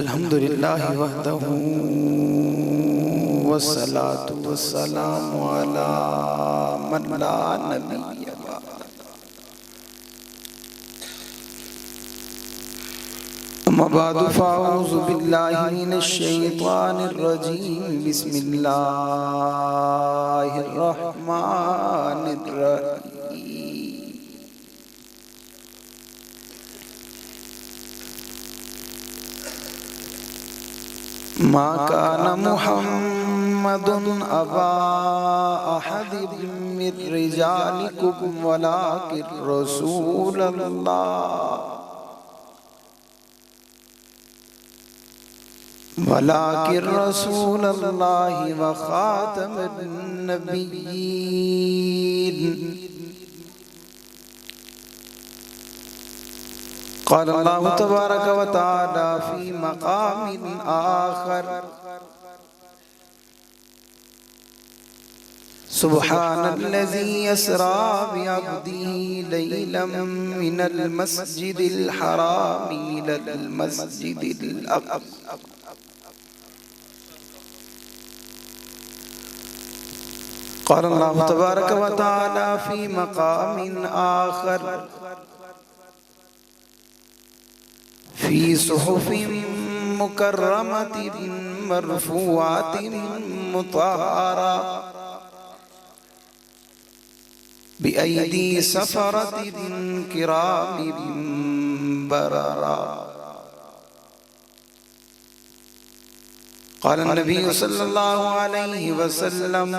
अल्हम्दुलिल्लाहि वहदहु वस्सलातु वस्सलामु अला मन ला नबिय्य बअद। अम्मा बअदु फ़अऊज़ु बिल्लाहि मिनश शैतानिर रजीम। बिस्मिल्लाहिर रहमानिर रहीम। मा कान मुहम्मदुन अबा अहदिम मिर रिजालिकुम वलाकिन रसूलल्लाहि व खातमुन नबिय्यीन। क़ाल अल्लाहु तबारक व तआला फ़ी मक़ामिन आख़र सुब्हानल्लज़ी अस्रा बिअब्दिही लैलन मिनल मस्जिदिल हराम इलल मस्जिदिल अक़सा। क़ाल अल्लाहु तबारक व तआला फ़ी मक़ामिन आख़र फ़ी सुहुफ़िन मुकर्रमतिन मरफ़ूआतिन मुतहहरा बिअयदी सफ़रतिन किरामिन बररा। क़ाल नबी सल्लल्लाहु अलैहि वसल्लम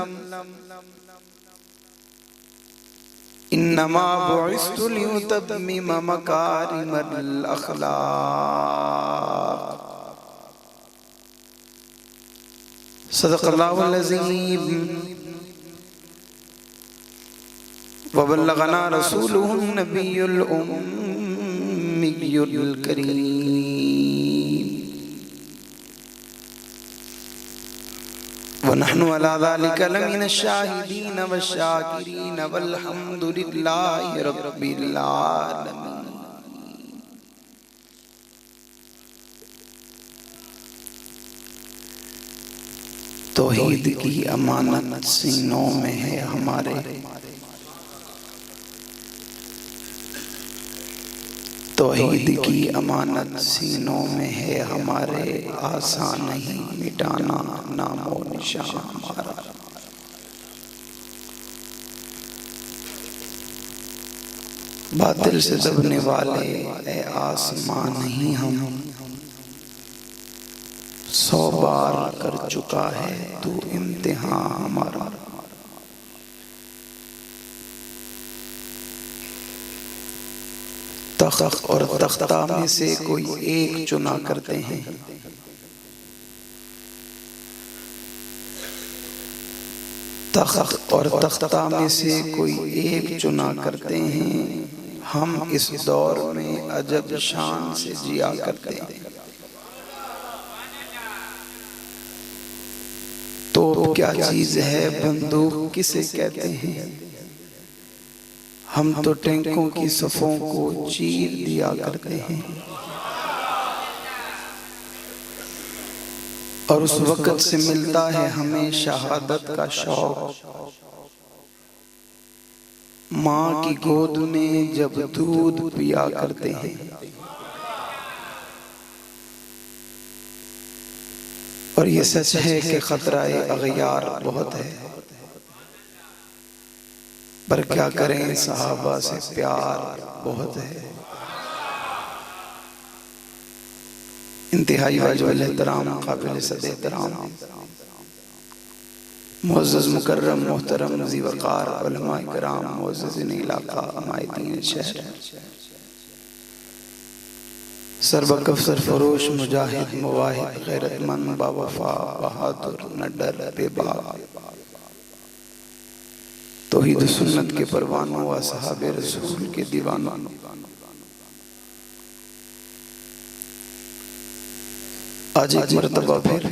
इन्नमा बुइस्तु लिउतम्मिम मकारिमल अख़लाक़। सदक़ल्लाहुल अज़ीम व बल्लगना रसूलुहुन नबियुल उम्मियुल करीम व नहनु अला ज़ालिका लमिनश शाहिदीन वश्शाकिरीन वल्हम्दुलिल्लाहि रब्बिल आलमीन। तौहीद की अमानत सीनों में है हमारे, तौहीद की अमानत सीनों में है हमारे, आसान नहीं मिटाना नामो निशान हमारा। बातिल से दबने वाले ए आसमां नहीं हम, 100 बार कर चुका है तू इम्तिहान हमारा। तख्त और तख्ता में से कोई एक चुना करते हैं, तख्त और तख्ता में से कोई एक चुना करते हैं। हम इस दौर में अजब शान से जिया करते हैं। तो क्या चीज है बंदूक किसे कहते हैं, हम तो टैंकों की सफ़ों को चीर दिया करते हैं। और उस वक़्त से मिलता है हमें शहादत का शौक, माँ की गोद में जब दूध पिया करते हैं। और ये सच है कि खतरा-ए अग़यार बहुत है, पर क्या करें सहाबा से प्यार बहुत है। इंतहाई वाजिब एहतराम काबिल सद एहतराम मुअज़्ज़ज़ मुकर्रम मोहतरम ज़ी वक़ार उलमाए किराम मुअज़्ज़िज़ीन इलाक़ा अमायदीन शहर सरबकफ सरफरोश मुजाहिद मुवाहिद गैरतमंद बावफ़ा बहादुर निडर बेबाक तौहीद सुन्नत के परवानों व असहाबे रसूल के दीवानों, आज एक मरतबा फिर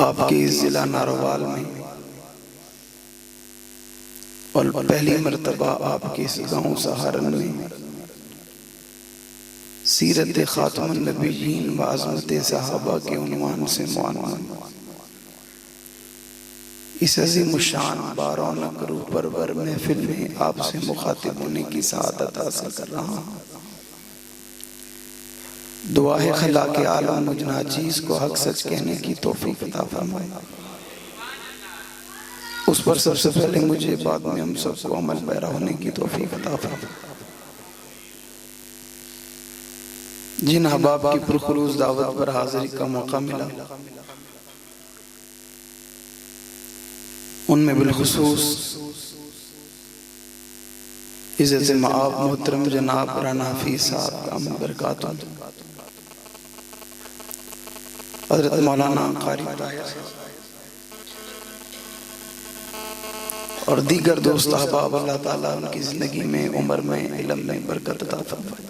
आपके जिला नारोवाल में और पहली मर्तबा आपके इस गाँव सहारन में सीरत खातमुन नबीयीन व अज़मत सहाबा के उन्वान से मुअन्वन इस अज़ीम शान बारौनक रूह परवर महफिल में आपसे मुखातिब होने की सआदत हासिल कर रहा हूँ। दुआ है खला के आलम मुझ नाचीज को हक सच कहने की तौफीक अता फरमाए। उस पर सबसे पहले मुझे, बाद में हम सबको अमल पैरा होने की तौफीक अता फरमाए। जिन अहबाब की पुरखुलूस दावत पर हाजिरी का मौका मिला, उनमें बिलखुसूस इज़्ज़त मआब मोहतरम जनाब राना हफीज साहब का बरकातुहू, हज़रत मौलाना कारी और दीगर दोस्त अहबाब, अल्लाह ताला उनकी ज़िंदगी में, उम्र में, इल्म में बरकत अता फरमाए।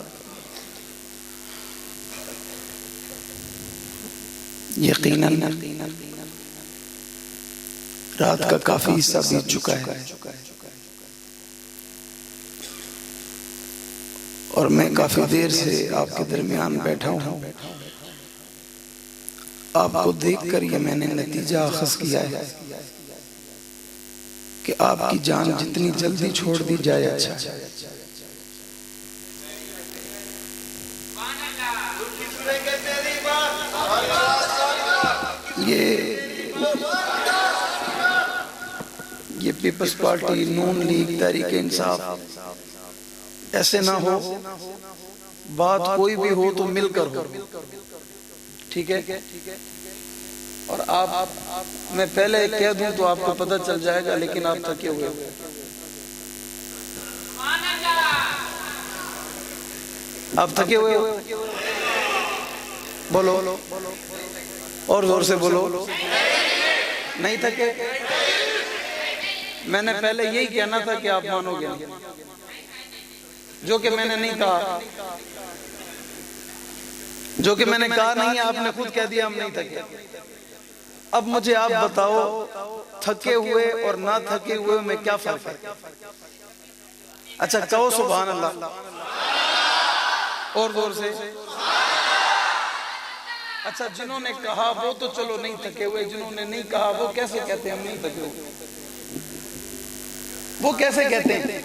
यकीनन रात का काफी हिस्सा बीत चुका है और मैं काफी देर से आपके दरमियान बैठा हूँ। आपको देखकर ये मैंने नतीजा अखज़ किया है कि आपकी जान जितनी जल्दी छोड़ दी जाए अच्छा। ये पीपल्स पार्टी, नून लीग, तहरीक इंसाफ ऐसे ना हो, बात कोई भी हो तो मिलकर हो, ठीक है। और आप मैं पहले कह दूं तो आपको पता चल जाएगा, लेकिन आप थके हुए हो। आप थके हुए हो, बोलो और जोर से बोलो। नहीं थके? मैंने पहले यही कहना था कि आप मानोगे, जो कि मैंने नहीं कहा, जो कि मैंने कहा नहीं, आपने खुद कह दिया हम नहीं थके। अब मुझे आप बताओ, थके हुए और ना थके हुए में क्या फर्क है? अच्छा कहो सुभान अल्लाह और जोर से। अच्छा जिन्होंने कहा वो तो चलो नहीं थके हुए, जिन्होंने नहीं कहा वो कैसे कहते हैं हम नहीं थके हुए? वो कैसे कहते हैं?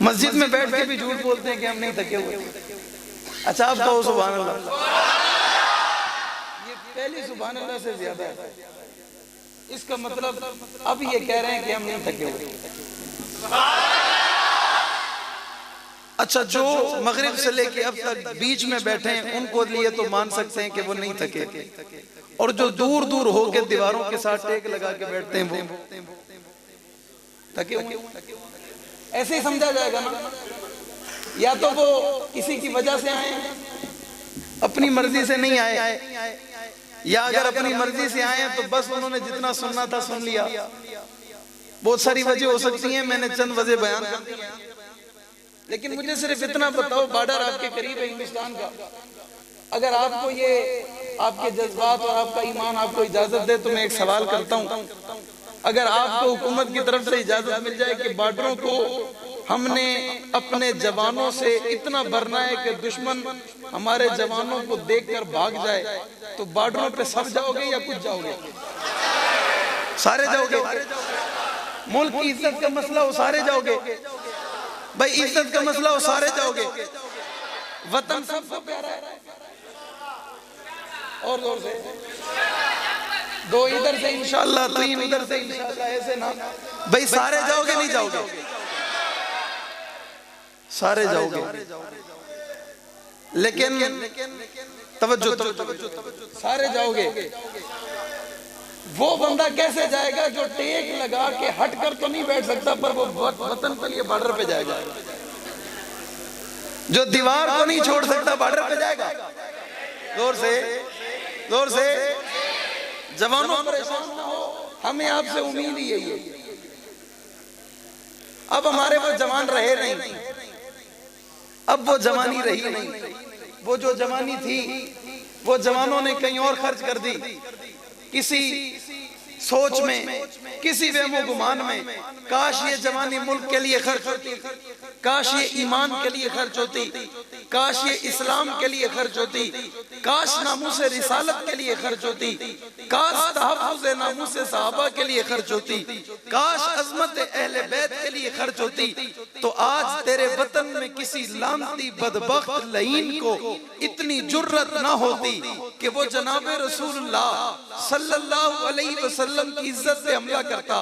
मस्जिद में बैठ के भी झूठ बोलते हैं कि हम नहीं थके हुए। अच्छा आप कहो सुभान अल्लाह। ये पहली सुभान अल्लाह से ज्यादा है। इसका मतलब अब ये कह रहे हैं कि हम नहीं थके हुए। अच्छा जो मगरिब से लेके अब तक बीच में बैठे हैं उनको लिए तो मान सकते हैं कि वो नहीं थके, और जो दूर दूर होके दीवारों के साथ टेक लगा के बैठते हैं वो थके हुए। ऐसे ही समझा जाएगा ना? या तो वो किसी की वजह से आए, अपनी मर्जी से नहीं आए, या अगर अपनी मर्जी से आए तो बस उन्होंने जितना सुनना था सुन लिया। बहुत सारी वजह हो सकती हैं, मैंने चंद वजह बयान कर दी, लेकिन मुझे सिर्फ इतना बताओ, बॉर्डर आपके करीब है हिंदुस्तान का, अगर आपको ये आपके जज्बात और आपका ईमान आपको इजाजत दे तो मैं एक सवाल करता हूँ, अगर आपको हुकूमत की तरफ से इजाजत मिल जाए कि बॉर्डरों को हमने अपने जवानों से इतना भरना है कि दुश्मन हमारे जवानों को देखकर भाग जाए, तो बॉर्डरों पे सब जाओगे या कुछ जाओगे? सारे जाओगे? मुल्क की इज्जत का मसला हो सारे जाओगे? भाई इज्जत का मसला हो सारे जाओगे? वतन सबको प्यारा है। और जोर से दो इधर से इंशाल्लाह, तीन उधर से इंशाल्लाह, ऐसे ना भाई सारे जाओगे नहीं जाओगे? सारे जाओगे, लेकिन तवज्जो सारे जाओगे। वो बंदा कैसे जाएगा जो टेक लगा के हट कर तो नहीं बैठ सकता, पर वो वतन के लिए बॉर्डर पे जाएगा। जो दीवार को नहीं छोड़ सकता बॉर्डर पे जाएगा। जोर से जोर से। जवानों परेशान ना हो, हमें आपसे उम्मीद ही यही है। अब हमारे वो जवान रहे नहीं, अब वो जवानी रही नहीं। वो जो जवानी थी वो जवानों ने कहीं और खर्च कर दी, किसी सोच में किसी वहमो गुमान में। काश ये जवानी मुल्क के लिए खर्च होती, काश ये ईमान के लिए खर्च होती, काश ये इस्लाम के लिए खर्च होती, काश नामूस रिसालत के लिए खर्च होती, काश तहफ्फुज़ नामूस सहाबा के लिए खर्च होती, काश अज़मत अहले बैत के लिए खर्च होती। तो आज तेरे वतन में किसी लानती बदबख्त लईन को इतनी जुर्रत ना होती कि वो जनाबे रसूलुल्लाह सल्लल्लाहु अलैहि वसल्लम की इज्जत से हमला करता।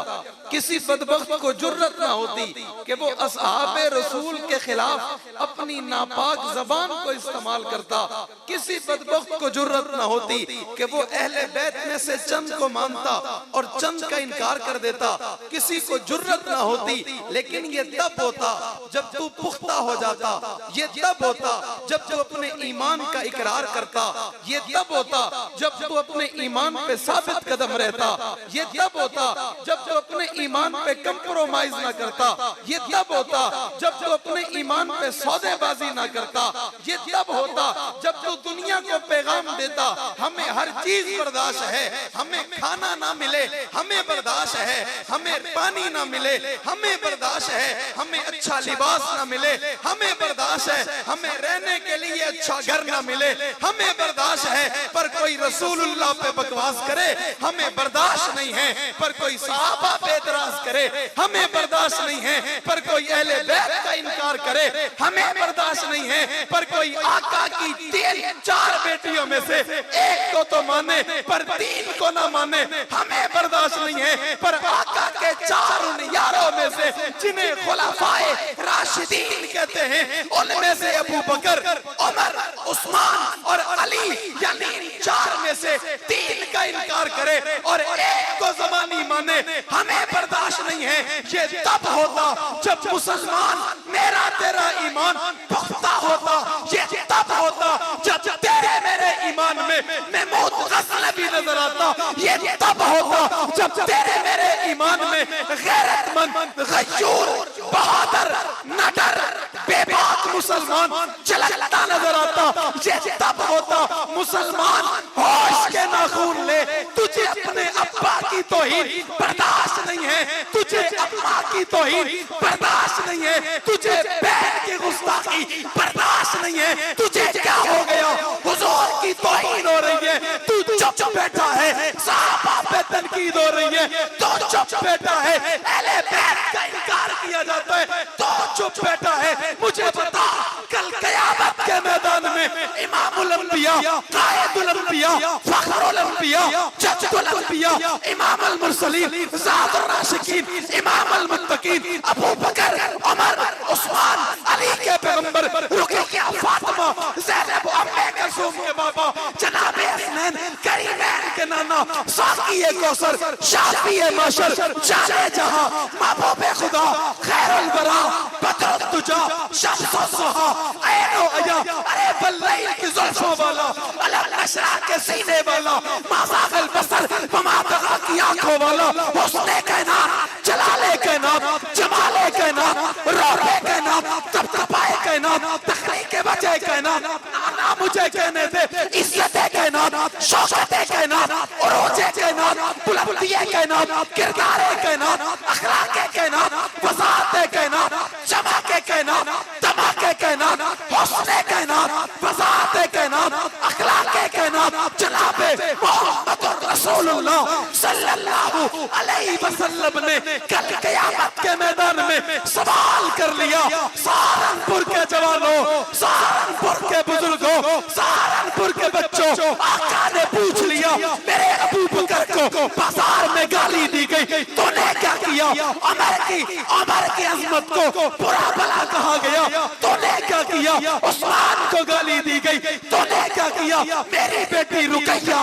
किसी बदबख्त को जुर्रत ना होती कि वो असहाबे रसूल के खिलाफ अपनी नापाक जबान को इस्तेमाल करता। किसी बदबख्त को जुर्रत ना होती कि वो अहले बैत में से चंद को मानता और चंद का इनकार कर देता। किसी को जुर्रत ना होती, लेकिन ये तब होता जब तू पुख्ता हो जाता, ये तब होता जब तू अपने ईमान का इकरार करता, ये तब होता जब तू अपने ईमान पे साबित कदम रहता, ये तब होता जब तू अपने ईमान पे कंप्रोमाइज ना करता, ये तब होता जब तू अपने ईमान पे सौदेबाजी ना करता, ये तब होता जब तू दुनिया को पैगाम देता हमें हर चीज बर्दाश्त है, हमें खाना ना मिले हमें बर्दाश्त है, हमें पानी ना मिले हमें बर्दाश्त है, हमें अच्छा लिबास ना मिले हमें बर्दाश्त है, हमें रहने के लिए अच्छा घर ना मिले हमें बर्दाश्त है, पर कोई रसूलुल्लाह पे बकवास करे हमें बर्दाश्त नहीं है, पर कोई सहाबा पे एतराज करे हमें बर्दाश्त नहीं है, पर कोई अहले बैत का इनकार करे हमें बर्दाश्त नहीं है, पर कोई आका की 3-4 बेटियों में से एक को तो माने पर 3 को ना माने हमें बर्दाश्त नहीं है, पर आका के 4 उन यारों में से जिन्हें खुलाफाए राशिदीन कहते हैं उनमें से अबू बकर, उमर, उस्मान और अली यानी 4 में से 3 का इनकार करे और एक को ज़मानी माने हमें बर्दाश्त नहीं है। ये तब होता जब मुसलमान मेरा तेरा ईमान पुख्ता होता, ये तब होता जब तेरे मेरे ईमान में महमूद गज़नवी नजर आता, ये तब होता जब तेरे मेरे ईमान में गैरतमंद, गयूर, बहादुर, निडर, बेबाक मुसलमान झलकता नजर आता, ये तब होता मुसलमान होश के नाखून ले। तुझे अपने अब्बा की तौहीन बर्दाश्त नहीं है, तुझे अम्मा की तौहीन बर्दाश्त नहीं है, तुझे बहन की गुस्ताखी बर्दाश्त नहीं है, तुझे क्या हो गया हुजूर की तौहीन हो रही है, तू चुप बैठा है, सहाबा पे तनकीद हो रही है, तो चुप बैठा है, अहले बैत का इनकार किया जाता है, तो चुप बैठा है। मुझे बता कल क़यामत के मैदान में इमामुल अंबिया, कायदुल अंबिया, फखरुल अंबिया, जद्दुल अंबिया, इमामुल मुरसलीन, ज़ातुर राशिकीन, इमामुल मुत्तकीन, अबू बकर, उमर, उस्मान, अली के पैगंबर, रुक़ैया, फातिमा, ज़ैनब, अम्मे कुलसूम के बाबा, जनाबे हसनैन, करीमैन के नाना, साक़िए कौसर, शाफ़िए माशर, जाने जहां, महबूबे खुदा, खैरुल वरा, बदरुद्दुजा, शम्सुस्सुहा, ऐनो अया, अरे बल्लैल की ज़ुल्फ़ों वाला, अलम नशरा के सीने वाला, मा ज़ाग़ल बसर वमा तग़ा की आँखों वाला, हुस्ने कायनात, जलाले कायनात, जमाले कायनात, रोबे कायनात, तबतबाए कायनात, तख़लीक़े वजह कायनात, नाना मुझे कहने दे, इज़्ज़ते कायनात, शौकते कायनात, उरूजे कायनात, बुलंदिये कायनात, किरदारे कायनात, अख़लाक़े कायनात, वज़ाअते कायनात, जमाके कायनात, तमाके कायनात, हुस्ने कायनात, वज़ाअते कायनात, अख़लाक़े कायनात, जनाबे मुहम्मदुर रसूलुल्लाह सल्लल्लाहु अलैहि वसल्लम ने कल क़यामत के मैदान में सवाल कर लिया। सहारनपुर के जवानों, सहारनपुर के बुजुर्गों, सहारनपुर के बच्चों, आका ने पूछ लिया मेरे अबू बकर को बाजार में गाली दी गई, तूने क्या किया? उमर की अज़मत को बुरा भला कहा गया, तूने क्या किया? उस्मान को गाली दी गई, तूने क्या किया? मेरी बेटी रुकैया,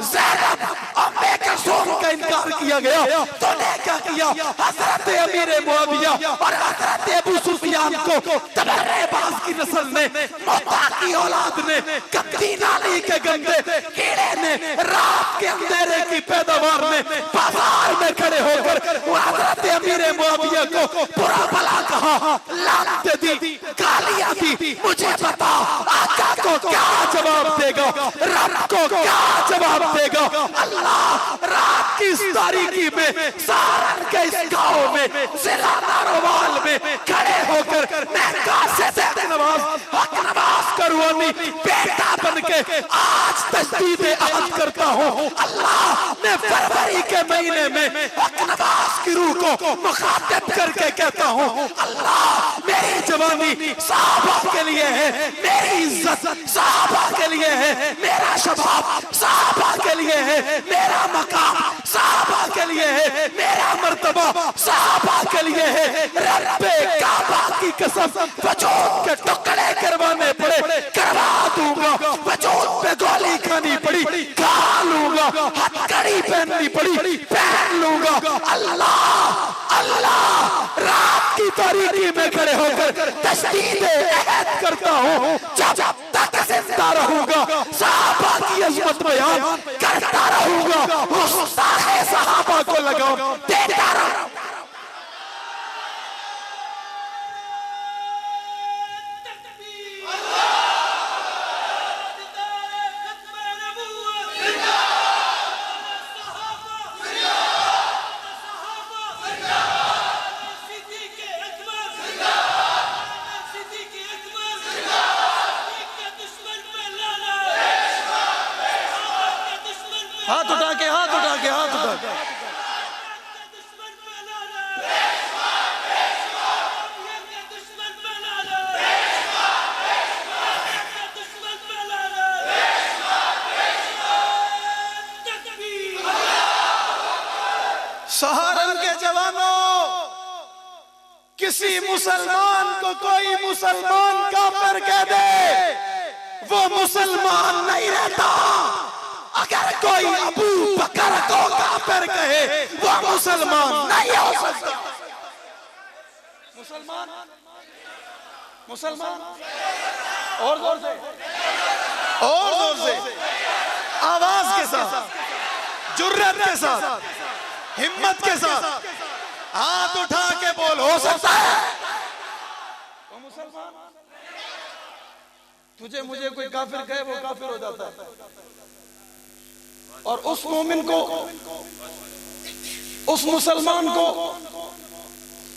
ज़ैनब, अम्मे कुलसूम का इनकार किया गया, तूने क्या किया? हज़रत अमीर मुआविया और हज़रत अबू सुफियान को तबर्रेबाज की नस्ल ने, मुता की औलाद ने, गंदी नाली के गंदे कीड़े ने, रात के अंधेरे की पैदावार में बाजार में खड़े होकर हज़रत अमीर मुआविया को बुरा भला कहा, लानत दी, गालियां दी। मुझे बता आका को क्या जवाब देगा, रब को क्या जवाब देगा? अल्लाह रात की इस तारीकी में, सारण के इस गांव में, जिला नारोवाल में खड़े होकर मैं कासिद हक नवाज करवानी बेटा बनके आज तजदीद अहद करता हूँ। अल्लाह ने फरवरी के महीने में हक नवाज की रूह को मुखातिब करके कहता हूँ, अल्लाह मेरी जवानी साहबा के लिए है, मेरी इज्जत साहबा के लिए है, मेरा शबाब साहबा के लिए है, मेरा मकाम साहबा के लिए है, मेरा मर्तबा साहबा के लिए है। रब्बे काबा की कसम वजूद के टुकड़े करवाने पड़े करवा दूंगा, वजूद पे गोली खानी पड़ी खा लूंगा, हथकड़ी पहननी पड़ी पहन लूंगा। अल्लाह अल्लाह रात की तारीकी में खड़े होकर तजदीद अहद करता हूँ, जब तक जिंदा रहूंगा सहाबा की अजमत बयान करता रहूंगा, गुस्ताखे सहाबा को लगाम देता रहूंगा। हाथ उठा के हाथ उठा के हाथ उठा के सहारन के जवानों, किसी मुसलमान को कोई मुसलमान काफिर कह दे, वो मुसलमान नहीं रहता। अगर कोई अबू बकर को काफिर कहे, वो मुसलमान नहीं हो सकता। मुसलमान मुसलमान और जोर से, और जोर से, आवाज के साथ, जुर्रत के साथ, हिम्मत के साथ हाथ उठा के बोल, हो सकता है वो मुसलमान। तुझे मुझे कोई काफिर कहे, वो काफिर हो जाता है। और उस मोमिन को, उस मुसलमान को,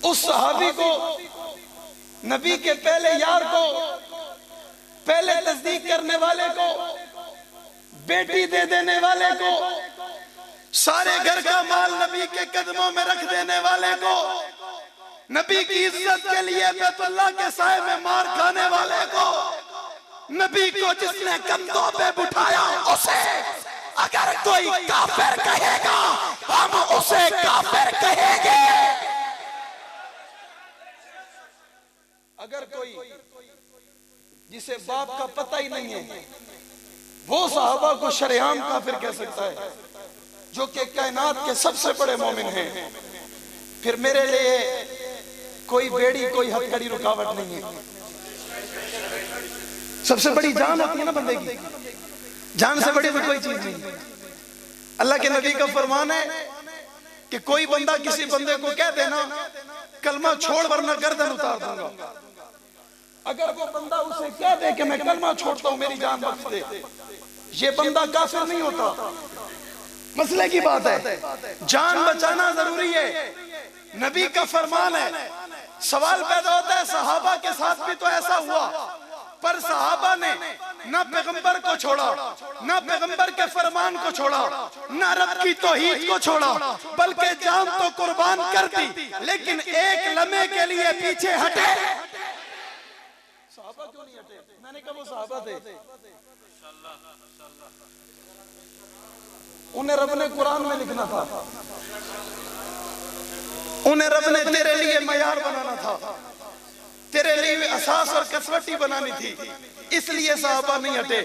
उस सहाबी को, नबी के पहले यार को, पहले तस्दीक करने वाले को, बेटी दे देने वाले को, सारे घर का माल नबी के कदमों में रख देने वाले को, नबी की इज्जत के लिए बैतुल्लाह के साए में मार खाने वाले को, नबी को जिसने कंधों पे बिठाया उसे अगर कोई काफिर कहेगा, हम उसे काफिर कहेंगे। अगर कोई जिसे बाप का पता ही नहीं है, वो सहाबा को शरेआम काफिर कह सकता है, जो कि कायनात के सबसे बड़े मोमिन हैं, फिर मेरे लिए कोई बेड़ी, कोई हथकड़ी रुकावट नहीं है। सबसे बड़ी जान होती है ना बंदे की, जान से बड़ी कोई चीज नहीं। अल्लाह के नबी का फरमान है कि कोई बंदा किसी बंदे को कह देना कलमा छोड़ वरना गर्दन उतार दूंगा, अगर वो बंदा उसे कह दे कि मैं कलमा छोड़ता हूं मेरी जान बख्श दे, ये बंदा काफिर नहीं होता। मसले की बात है, जान बचाना जरूरी है, नबी का फरमान है। सवाल पैदा होता है सहाबा के साथ भी तो ऐसा हुआ, पर सहाबा ने न पैगंबर को छोड़ा, न पैगंबर के फरमान को छोड़ा, न रब की तौहीद को छोड़ा, बल्कि जान तो कुर्बान कर दी, लेकिन एक लम्हे के लिए पीछे हटे। सहाबा क्यों नहीं हटे? मैंने कहा वो सहाबा थे, उन्हें रब ने कुरान में लिखना था, उन्हें रब ने तेरे लिए मयार बनाना था, तेरे लिए असास और कसवटी बनानी थी, इसलिए सहाबा नहीं हटे।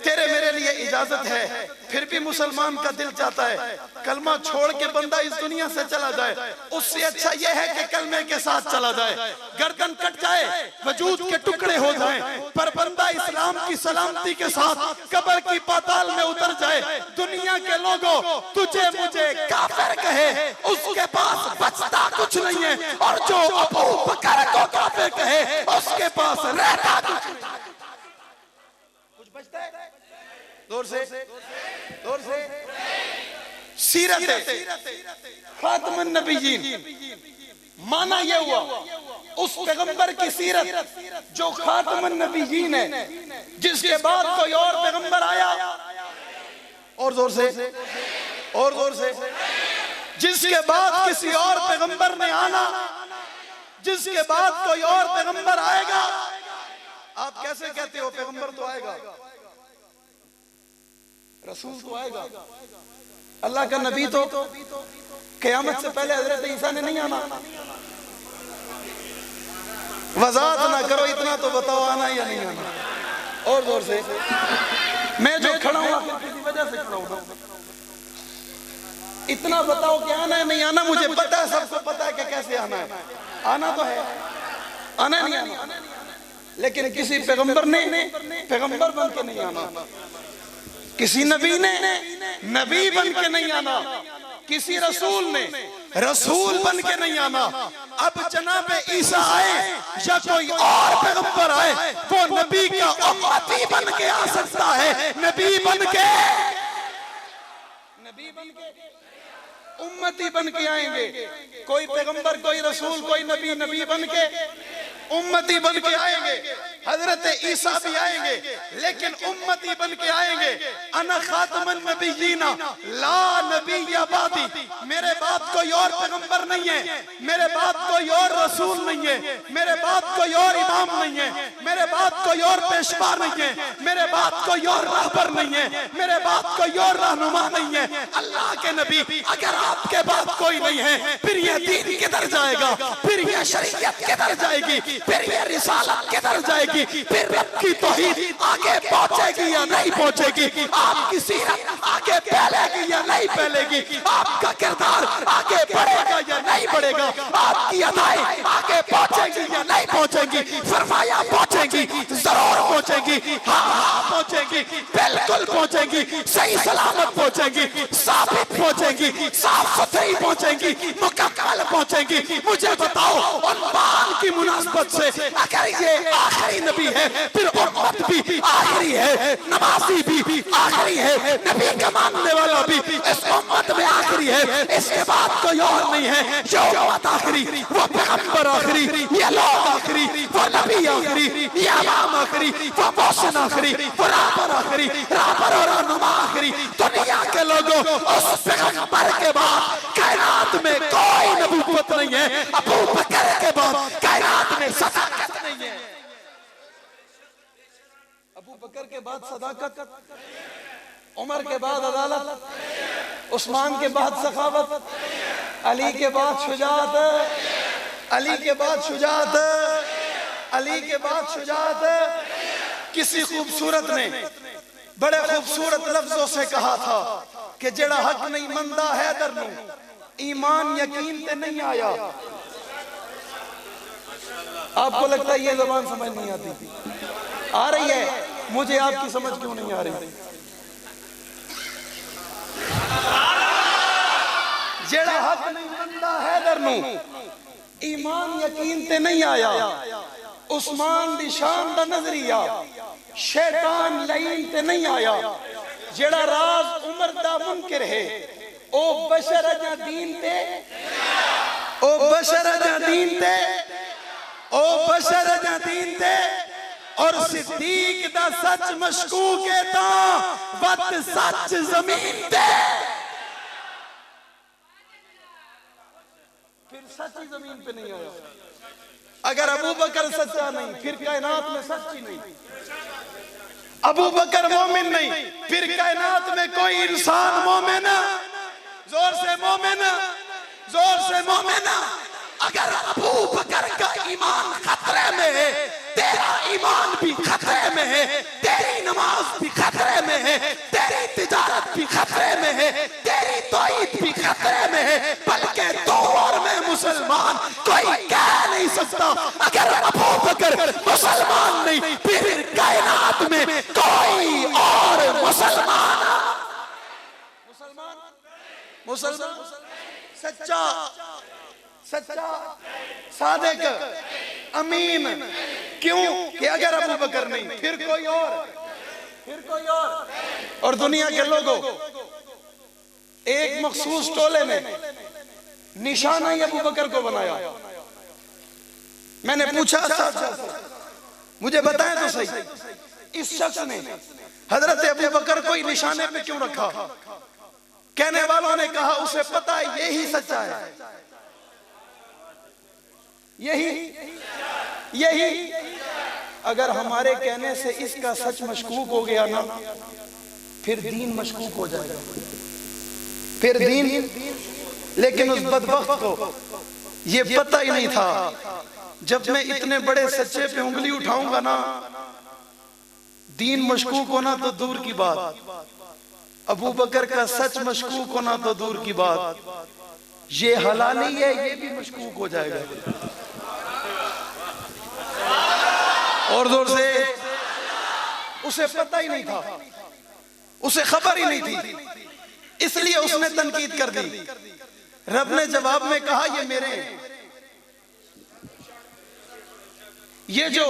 तेरे मेरे लिए इजाजत है, फिर भी मुसलमान का दिल चाहता है कलमा छोड़ के बंदा इस दुनिया से चला जाए, उससे अच्छा यह है कि कलमे के साथ चला जाए, गर्दन कट जाए, वजूद के टुकड़े हो जाएं, पर बंदा इस्लाम की सलामती के साथ कब्र की पाताल में उतर जाए। दुनिया के लोगों तुझे मुझे काफिर कहे, उसके पास बचता कुछ नहीं है, और जो अबू बकर को काफिर कहे उसके पास रहता कुछ बचता है। जोर से, जोर से। सीरत खातमुन नबीयीन, माना यह हुआ उस पैगंबर की सीरत जो खातमुन नबीयीन है, जिसके बाद कोई और पैगंबर आया, और जोर से, और जोर से, जिसके बाद किसी और पैगंबर ने आना, जिसके बाद कोई और पैगंबर आएगा। आप कैसे कहते हो पैगंबर तो आएगा, रसूल तो आएगा, अल्लाह का नबी तो क़यामत से पहले हजरत ईसा ने नहीं आना। वजाहत ना करो, इतना तो बताओ आना या नहीं आना, और जोर से। मैं जो खड़ा हूं किसी वजह से खड़ा हूं, इतना बताओ कि आना है नहीं आना। मुझे पता है, सबको पता है कि कैसे आना है, आना तो है, आना नहीं आना, लेकिन किसी पैगंबर ने पैगंबर बन के नहीं आना, किसी नबी ने नबी बन के नहीं आना, किसी रसूल ने रसूल बन के नहीं आना। अब जनाब ईसा आए या कोई और पैगंबर आए, वो नबी का उम्मती बन के आ सकता है, नबी बन के उम्मती बन के आएंगे। कोई पैगंबर, कोई रसूल, कोई नबी, नबी बन के उम्मती बन के आएंगे। हजरत ईसा भी आएंगे, लेकिन उम्मती बन के आएंगे। अना खातमुन नबिय्यीना ला नबिय्य बादी, मेरे बाद कोई और पैगंबर नहीं है, मेरे बाद कोई और रसूल नहीं है, मेरे बाद कोई और इमाम नहीं है, मेरे बाद कोई और पेशवा नहीं है, मेरे बाद कोई और रहबर नहीं है, मेरे बाद कोई और रहनुमा नहीं है। अल्लाह के नबी, अगर आपके बाद कोई नहीं है, फिर यह दीन किधर जाएगा, फिर यह शरीयत किधर जाएगी, फिर यह रिसालत किधर जाएगी, फिर रब की तौहीद आगे पहुंचेगी या नहीं पहुंचेगी, आपकी सीरत आगे फैलेगी या नहीं फैलेगी, आपका किरदार आगे बढ़ेगा या नहीं बढ़ेगा, आपकी अदाएं आगे पहुंचेगी या नहीं पहुंचेगी। फरमाया पहुंचेगी, जरूर पहुंचेगी, हाँ पहुंचेगी, बिल्कुल पहुंचेगी, सही सलामत पहुंचेगी, साबित पहुंचेगी, साफ सुथरी पहुंचेगी, मुकम्मल पहुंचेगी। मुझे बताओ उन्वान की मुनासबत से, अगर ये आखिरी नबी है, फिर उम्मत भी आखिरी है, नमाजी भी आखिरी है, नबी का मानने वाला भी इस उम्मत में आखिरी है। इसके बाद कोई और नहीं है। जो उम्मत आखिरी, वो पैगंबर आखिरी, ये लोग आखिरी, वो नबी आखिरी, ये इमाम आखिरी, वो मोहसिन आखिरी, वो राहबर आखिरी, राहबर और रहनुमा आखिरी। दुनिया के लोगों, उस पैगंबर के बाद कायनात में कोई नबूवत नहीं है। अबू बकर के बाद कायनात में सदाकत नहीं है। अबू बकर के बाद सदाकत, उमर के बाद अदालत, उस्मान के बाद सखावत, अली के बाद शुजाअत, अली के बाद शुजाअत, अली के बाद शुजाअत। किसी खूबसूरत ने बड़े खूबसूरत लफ्जों से कहा था कि जेड़ा हक नहीं मंदा हैदर नू ईमान यकीन ते नहीं आया। आपको लगता है ये ज़बान समझ नहीं आती, आ रही है, मुझे आपकी समझ क्यों नहीं आ रही। जेड़ा हक नहीं मंदा हैदर नू ईमान यकीन ते नहीं आया। उस्मान दी शान दा नजरिया शैतान लईन ते नहीं आया। जेड़ा राज उमर दा मुनकिर है, ओ बशर अजा दीन ते, ओ बशर अजा दीन ते, ओ बशर अजा दीन ते। और सिद्दीक दा सच मशकूक है ता वत सच जमीन ते। फिर सच्ची जमीन पे नहीं आया। अगर अबू बकर सच्चा नहीं, फिर कायनात में सच्ची नहीं। अबू बकर मोमिन नहीं, फिर कायनात में कोई इंसान मोमिन। जोर से मोमिन, जोर से मोमिन। अगर अबू बकर का ईमान खतरे में है, तेरा ईमान भी खतरे में है, तेरी नमाज भी खतरे में है, तेरी तिजारत भी खतरे में है, तेरी तौहीद भी खतरे में है, बल्कि तो और मैं मुसलमान कोई कह नहीं सकता। अगर अबू बकर मुसलमान नहीं, फिर कायनात में कोई और मुसलमान मुसलमान सच्चा सच्चा सादिक अमीन। क्यों कि अगर अबू बकर नहीं, फिर कोई और, फिर कोई और। और दुनिया के लोगों, एक मखसूस टोले ने निशाना ही अबू बकर को बनाया। मैंने पूछा मुझे बताएं तो सही, इस शख्स ने हजरत अबू बकर को निशाने पे क्यों रखा? कहने वालों ने कहा उसे पता है यही सच्चा है, यही अगर हमारे कहने से इसका सच मशकूक हो गया ना, फिर दीन मशकूक हो जाएगा, फिर दीन। लेकिन उस बदबख्त को ये पता ही नहीं था, जब मैं इतने बड़े सच्चे पे उंगली उठाऊंगा ना, दीन मशकूक होना तो दूर की बात, अबू बकर का सच मशकूक होना तो दूर की बात, ये हलाली है ये भी मशकूक हो जाएगा। और जोर से, उसे पता ही नहीं था, उसे खबर ही नहीं थी, इसलिए उसने तनकीद कर दी। रब ने जवाब में कहा ये मेरे हैं, ये जो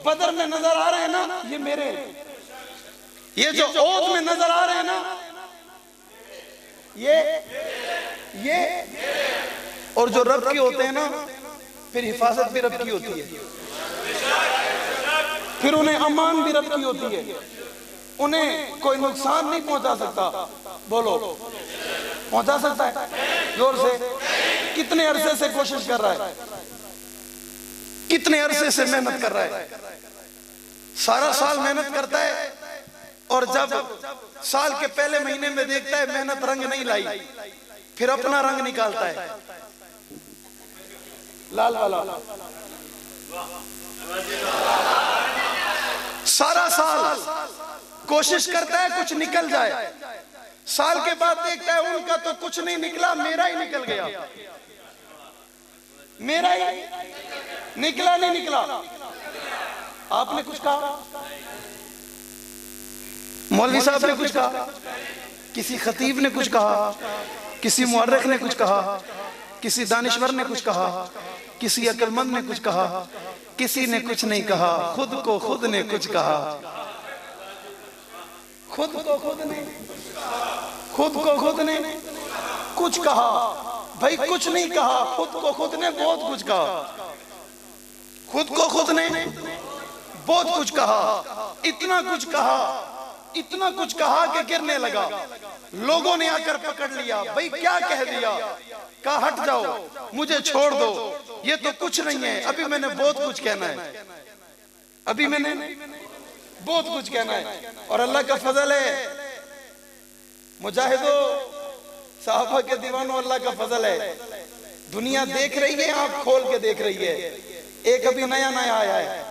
बदर में नजर आ रहे हैं ना ये मेरे हैं, ये जो ओद में नजर आ रहे हैं ना ये और जो रब के होते हैं ना, फिर हिफाजत भी रब की होती है, फिर उन्हें अमान भी रब की होती है, उन्हें कोई नुकसान नहीं पहुंचा सकता। बोलो पहुंचा सकता है? जोर से। कितने अरसे से कोशिश कर रहा है, कितने अरसे से मेहनत कर रहा है, सारा साल मेहनत करता है, और जब साल के पहले महीने में देखता है मेहनत रंग नहीं लाई, फिर अपना रंग निकालता है, लाल वाला। सारा साल कोशिश करता है कुछ निकल जाए, साल के बाद देखता है उनका तो कुछ नहीं निकला, मेरा ही निकल गया, मेरा ही निकला नहीं निकला। आपने कुछ कहा, मौलवी साहब ने कुछ कहा, किसी खतीब ने कुछ कहा, किसी मुअर्रिख ने कुछ कहा, किसी दानिश्वर ने कुछ कहा, किसी अक्लमंद ने कुछ कहा, किसी ने कुछ नहीं कहा, खुद को खुद ने कुछ कहा, खुद को खुद ने कुछ कहा। भाई कुछ नहीं कहा, खुद को खुद ने बहुत कुछ कहा, खुद को खुद ने बहुत कुछ कहा, इतना कुछ कहा कि गिरने लगा। लोगों ने आकर पकड़ लिया, भाई क्या कह दिया? कहा हट जाओ, मुझे छोड़ दो, ये तो कुछ नहीं है, अभी मैंने बहुत कुछ कहना है, अभी मैंने बहुत कुछ कहना है। और अल्लाह का फजल है, मुजाहिदो साहबा के दीवानों, अल्लाह का फजल है, दुनिया देख रही है, आंख खोल के देख रही है। एक अभी नया आया है,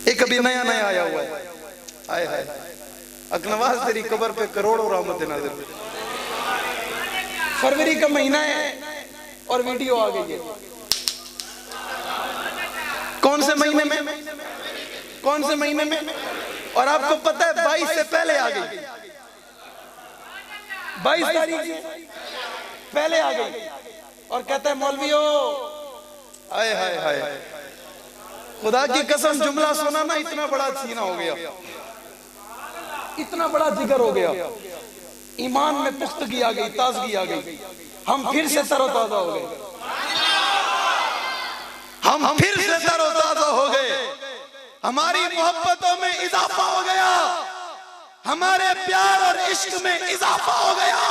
एक अभी नया आया हुआ है, आए हाय अकनवाज तेरी कब्र पे करोड़ों रहमत नाज़िल। फरवरी का महीना है और वीडियो आ गई है। कौन से महीने में? कौन से महीने में? और आपको पता है 22 से पहले आ गई, 22 तारीख से पहले आ गई। और कहता है मौलवियो, हाय हाय हाय, खुदा की कसम जुमला सुना ना, इतना बड़ा सीना हो गया, इतना बड़ा जिगर हो गया, ईमान में पुख्तगी आ गई, ताजगी आ गई, हम फिर से तरोताजा हो गए, हम फिर से तरोताजा हो गए, हमारी मोहब्बतों में इजाफा हो गया, हमारे प्यार और इश्क में इजाफा हो गया।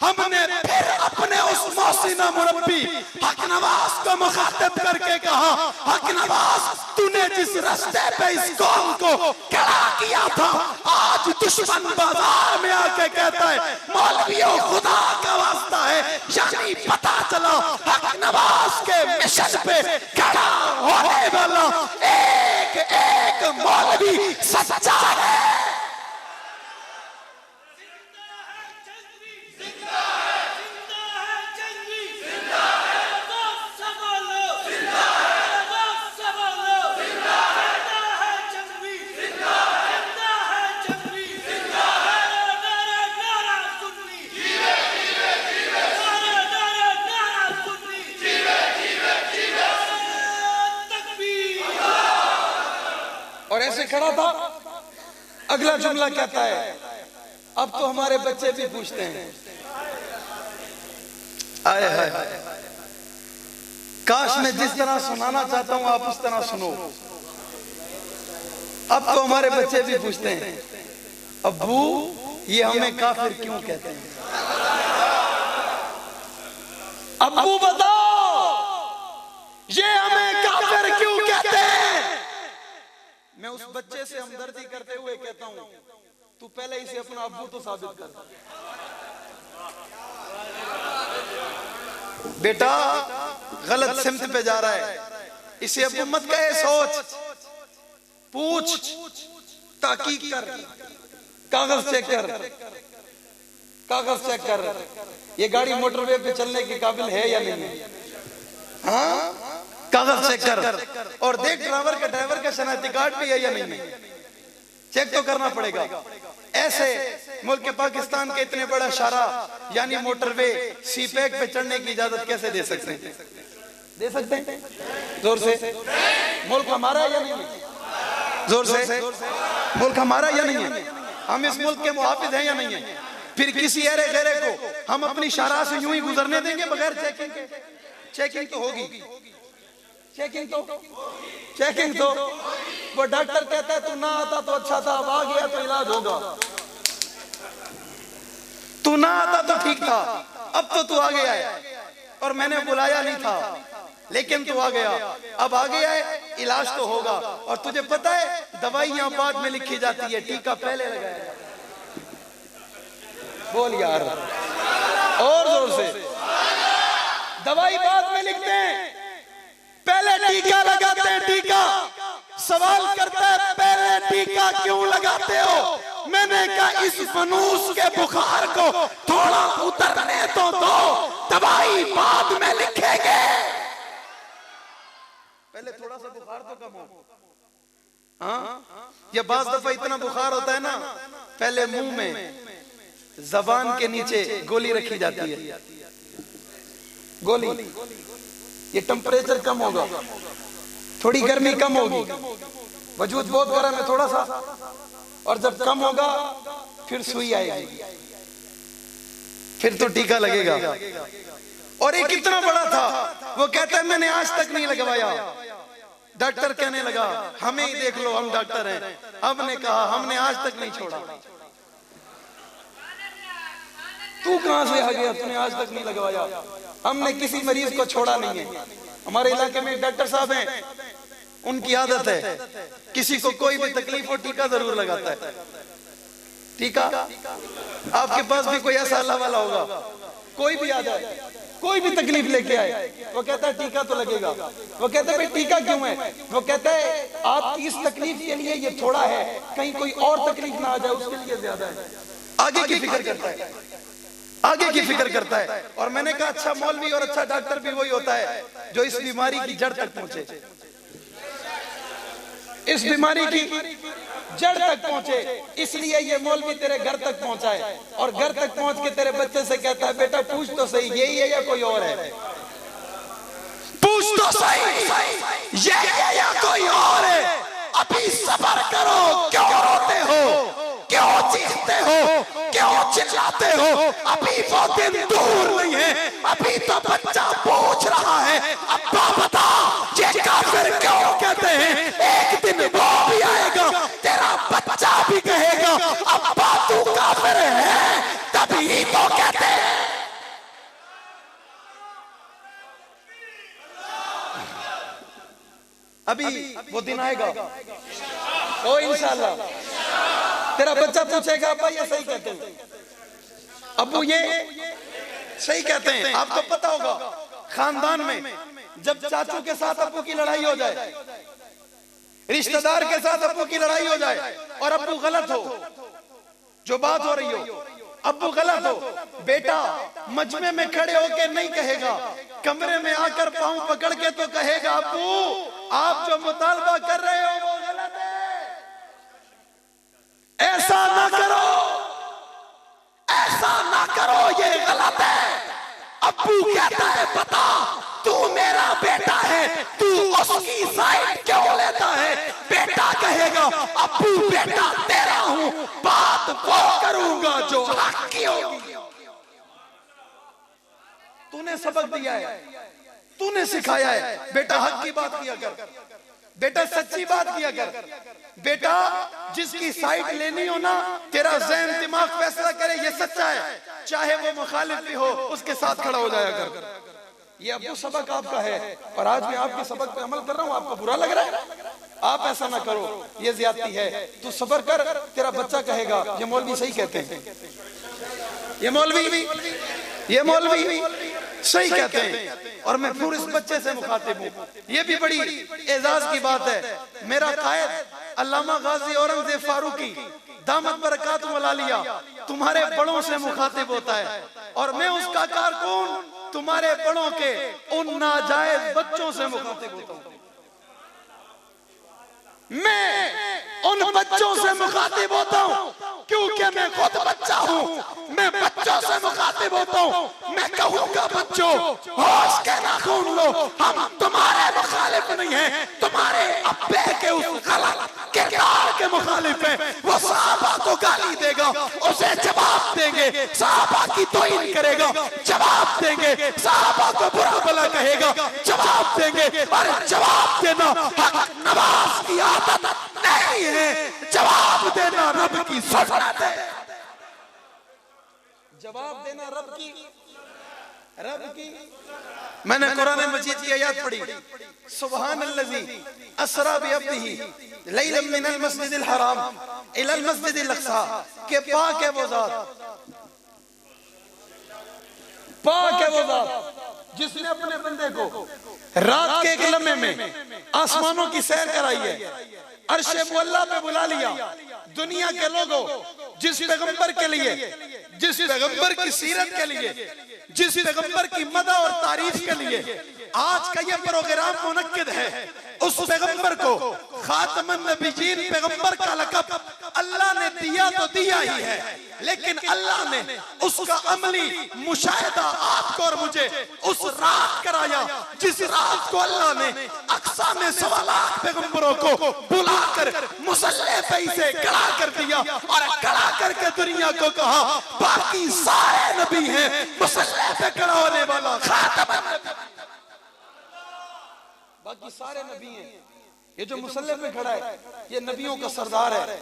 हमने फिर अपने उस मौसीना मुरब्बी हक नवाज को मुखातिब करके कहा, हक नवाज तूने जिस रास्ते पे इस कौम को खड़ा किया था, आज दुश्मन बाजार में आके कहता है मौलवियों खुदा का वास्ता है, यानी पता चला हक नवाज के मिशन पे खड़ा होने वाला एक एक मौलवी सच्चा है। और ऐसे खड़ा था अगला जुमला कहता है, अब तो हमारे बच्चे भी पूछते हैं, आए हाय, काश मैं जिस तरह सुनाना चाहता हूं आप उस तरह सुनो। अब तो हमारे बच्चे भी पूछते हैं, अब्बू ये हमें काफिर क्यों कहते हैं? अब्बू बताओ ये हमें काफिर क्यों कहते हैं? मैं उस बच्चे से हमदर्दी करते हुए कहता हूं, तू पहले इसे अपना अब्बू तो साबित कर। बेटा गलत सिमत पे जा रहा है, इसे अब्बू मत कहे, सोच, पूछ, ताकीद कर, कागज चेक कर, कागज चेक कर, ये गाड़ी मोटरवे पे चलने के काबिल है या नहीं है? हाँ, कागज चेक कर और देख ड्राइवर का शनाख्ती कार्ड भी है या नहीं है, चेक तो करना पड़ेगा। ऐसे मुल्क पाकिस्तान के इतने बड़ा शारा यानी मोटरवे सीपैक पे चढ़ने की इजाजत कैसे दे सकते हैं? दे सकते हैं? जोर से। मुल्क हमारा है या नहीं है? जोर से। मुल्क हमारा या नहीं है? हम इस मुल्क के मुहाफिज हैं या नहीं है? फिर किसी अरे गैरे को हम अपनी शारा से यूं ही गुजरने देंगे बगैर चेकिंग के? चेकिंग तो होगी, चेकिंग तो वो डॉक्टर कहता है तू ना आता तो अच्छा था, अब आ गया तो इलाज होगा, तू ना आता तो ठीक था, अब तो तू आ गया है और मैंने बुलाया नहीं था लेकिन तू आ गया, अब आ गया है, इलाज तो होगा। और तुझे पता है दवाइयां बाद में लिखी जाती है, टीका पहले लगाया जाता है। बोल यार और जोर से। दवाई बाद में लिखते हैं, पहले टीका लगाते हैं। टीका सवाल करता है पहले टीका क्यों लगाते हो? मैंने कहा इस मनूस के बुखार को थोड़ा उतरने तो दो, दवाई बाद में लिखेंगे, पहले थोड़ा सा बुखार तो कम हो। हाँ, ये बाज़ दफा इतना बुखार होता है ना, पहले मुंह में जबान के नीचे गोली रखी जाती है, गोली, ये टेम्परेचर कम होगा, थोड़ी गर्मी कम होगी, वजूद बहुत गर्म है थोड़ा सा, और जब कम होगा फिर सुई आएगी, फिर तो टीका लगेगा। और ये कितना बड़ा था, वो कहता है मैंने आज तक नहीं लगवाया। डॉक्टर कहने लगा हमें ही देख लो, हम डॉक्टर हैं। हमने कहा हमने आज तक नहीं छोड़ा। तू कहां से आ गया, तूने आज तक नहीं लगवाया? हमने किसी मरीज को छोड़ा नहीं है। हमारे इलाके में डॉक्टर साहब हैं, उनकी आदत है किसी को कोई भी तकलीफ हो टीका जरूर लगाता है। टीका आपके पास भी कोई ऐसा अल्लाह वाला होगा, कोई भी आ जाए, कोई भी तकलीफ लेके आए, वो कहता है टीका तो लगेगा। वो कहता है भाई टीका क्यों है? वो कहता है आपकी इस तकलीफ के लिए ये थोड़ा है, कहीं कोई और तकलीफ ना आ जाए उसके लिए ज्यादा है। आगे की फिक्र करता है, आगे की फिक्र करता है। और मैंने कहा अच्छा मौलवी और अच्छा डॉक्टर भी वही होता है जो इस बीमारी की जड़ तक पहुंचे, इस बीमारी की जड़ तक पहुंचे। इसलिए ये मौलवी तेरे घर तक पहुंचा है और घर तक पहुंच के तेरे बच्चे से कहता है बेटा पूछ तो सही यही है या कोई और है? पूछ तो सही ये है या कोई और है? अभी सब्र करो, क्यों रोते हो, क्यों चीखते हो, क्यों चिल्लाते हो? अभी वो दिन दूर नहीं है, अभी तो बच्चा पूछ रहा है अब्बा बता ये काफिर क्यों कहते हैं? एक दिन वो भी आएगा तेरा बच्चा भी कहेगा अब्बा तू काफिर है, तभी तो कहते हैं। अभी वो दिन आएगा ओ इंशाल्लाह, तेरा बच्चा पूछेगा अब्बा ये सही कहते हैं, अब्बू ये सही कहते हैं। आपको पता होगा खानदान में जब चाचू के साथ अब्बू की लड़ाई हो जाए, रिश्तेदार के साथ अब्बू की लड़ाई हो जाए और अब्बू गलत हो, जो बात हो रही हो अब्बू गलत हो, बेटा मजमे में खड़े होके नहीं कहेगा, कमरे में आकर पांव पकड़ के तो कहेगा अब्बू आप जो मुतालबा कर रहे हो वो गलत है, ऐसा ना करो, ऐसा ना करो, ये गलत है। अब्बू कहता है बता तू मेरा बेटा है, तू उसकी साइड क्यों लेता है? बेटा कहेगा अब्बू बेटा तेरा हूं, करूंगा जो हक की होगी। तूने सबक दिया है, तूने सिखाया है, बेटा हक की बात किया कर, बेटा सच्ची बात किया कर, बेटा जिसकी साइड लेनी हो ना, तेरा ज़हन दिमाग फैसला करे ये सच्चा है, चाहे वो मुखालिफ भी हो उसके साथ खड़ा हो जाया कर। ये अबू सबक आपका है और आज मैं आपके सबक पे अमल कर रहा हूँ, आपको बुरा लग रहा है? आप ऐसा ना करो, ये ज्यादती है, तू सब्र कर, तेरा बच्चा कहेगा ये मौलवी सही कहते हैं, ये मौलवी सही कहते हैं। और मैं फिर इस बच्चे से मुखातिब हूँ, ये भी बड़ी एजाज की बात है। मेरा कायद अल्लामा गाजी औरंगजेब फारूकी दामत बरकातुहु अलिया तुम्हारे बड़ों से मुखातिब होता है, और मैं उसका कारकुन तुम्हारे बड़ों के उन नाजायज बच्चों से मुखातिब होता हूँ। मैं उन बच्चों से मुखातिब होता हूँ क्योंकि मैं खुद बच्चा हूँ। मैं बच्चों से मुखातिब होता हूँ। मैं कहूँगा बच्चों होश के नाखून लो, हम तुम्हारे मुखालिफ नहीं हैं, तुम्हारे अब्बे के उस गलत किरदार के मुखालिफ हैं। वो सहाबा को गाली देगा, उसे जवाब देंगे, सहाबा की तौहीन करेगा, जवाब देंगे, सहाबा को बुरा भला कहेगा, जवाब देंगे। और जवाब देना हक नवाज की आदत नहीं है, जवाब देना रब की सुन्नत है। जवाब देना रब की। मैंने कुरान मजीद की आयत पढ़ी, सुब्हानल्लज़ी असरा बिअब्दिही लैलन मिनल मस्जिदिल हराम इलल मस्जिदिल अक़सा, के पाक है वो ज़ात, पाक है वो ज़ात जिसने अपने बंदे को रात के एक लम्हे में आसमानों की सैर कराई है, अर्शे मुअल्ला पे बुला लिया। दुनिया के लोगों, जिस पैगंबर के लिए, जिस पैगंबर की सीरत के लिए, जिस पैगंबर की मदह और तारीफ के लिए आज का ये प्रोग्राम मुनक्किद है, उस पैगंबर को खातमुन नबिय्यीन पैगंबर का लक़ब अल्लाह ने दिया तो दिया ही है, लेकिन अल्लाह ने उसका अमली मुशाहिदा आपको और मुझे उस रात कराया जिस रात को अल्लाह ने अक्सा में 1.25 लाख पैगंबरों को बुलाकर मुसल्ले पे इसे खड़ा कर दिया और खड़ा करके दुनिया को कहा बाकी सारे नबी हैं, मुसल्ले पे खड़ा होने वाला खातमुन नबी, बाकी सारे नबी हैं। ये जो मुसल्ले पे खड़ा है ये नबियों का सरदार है,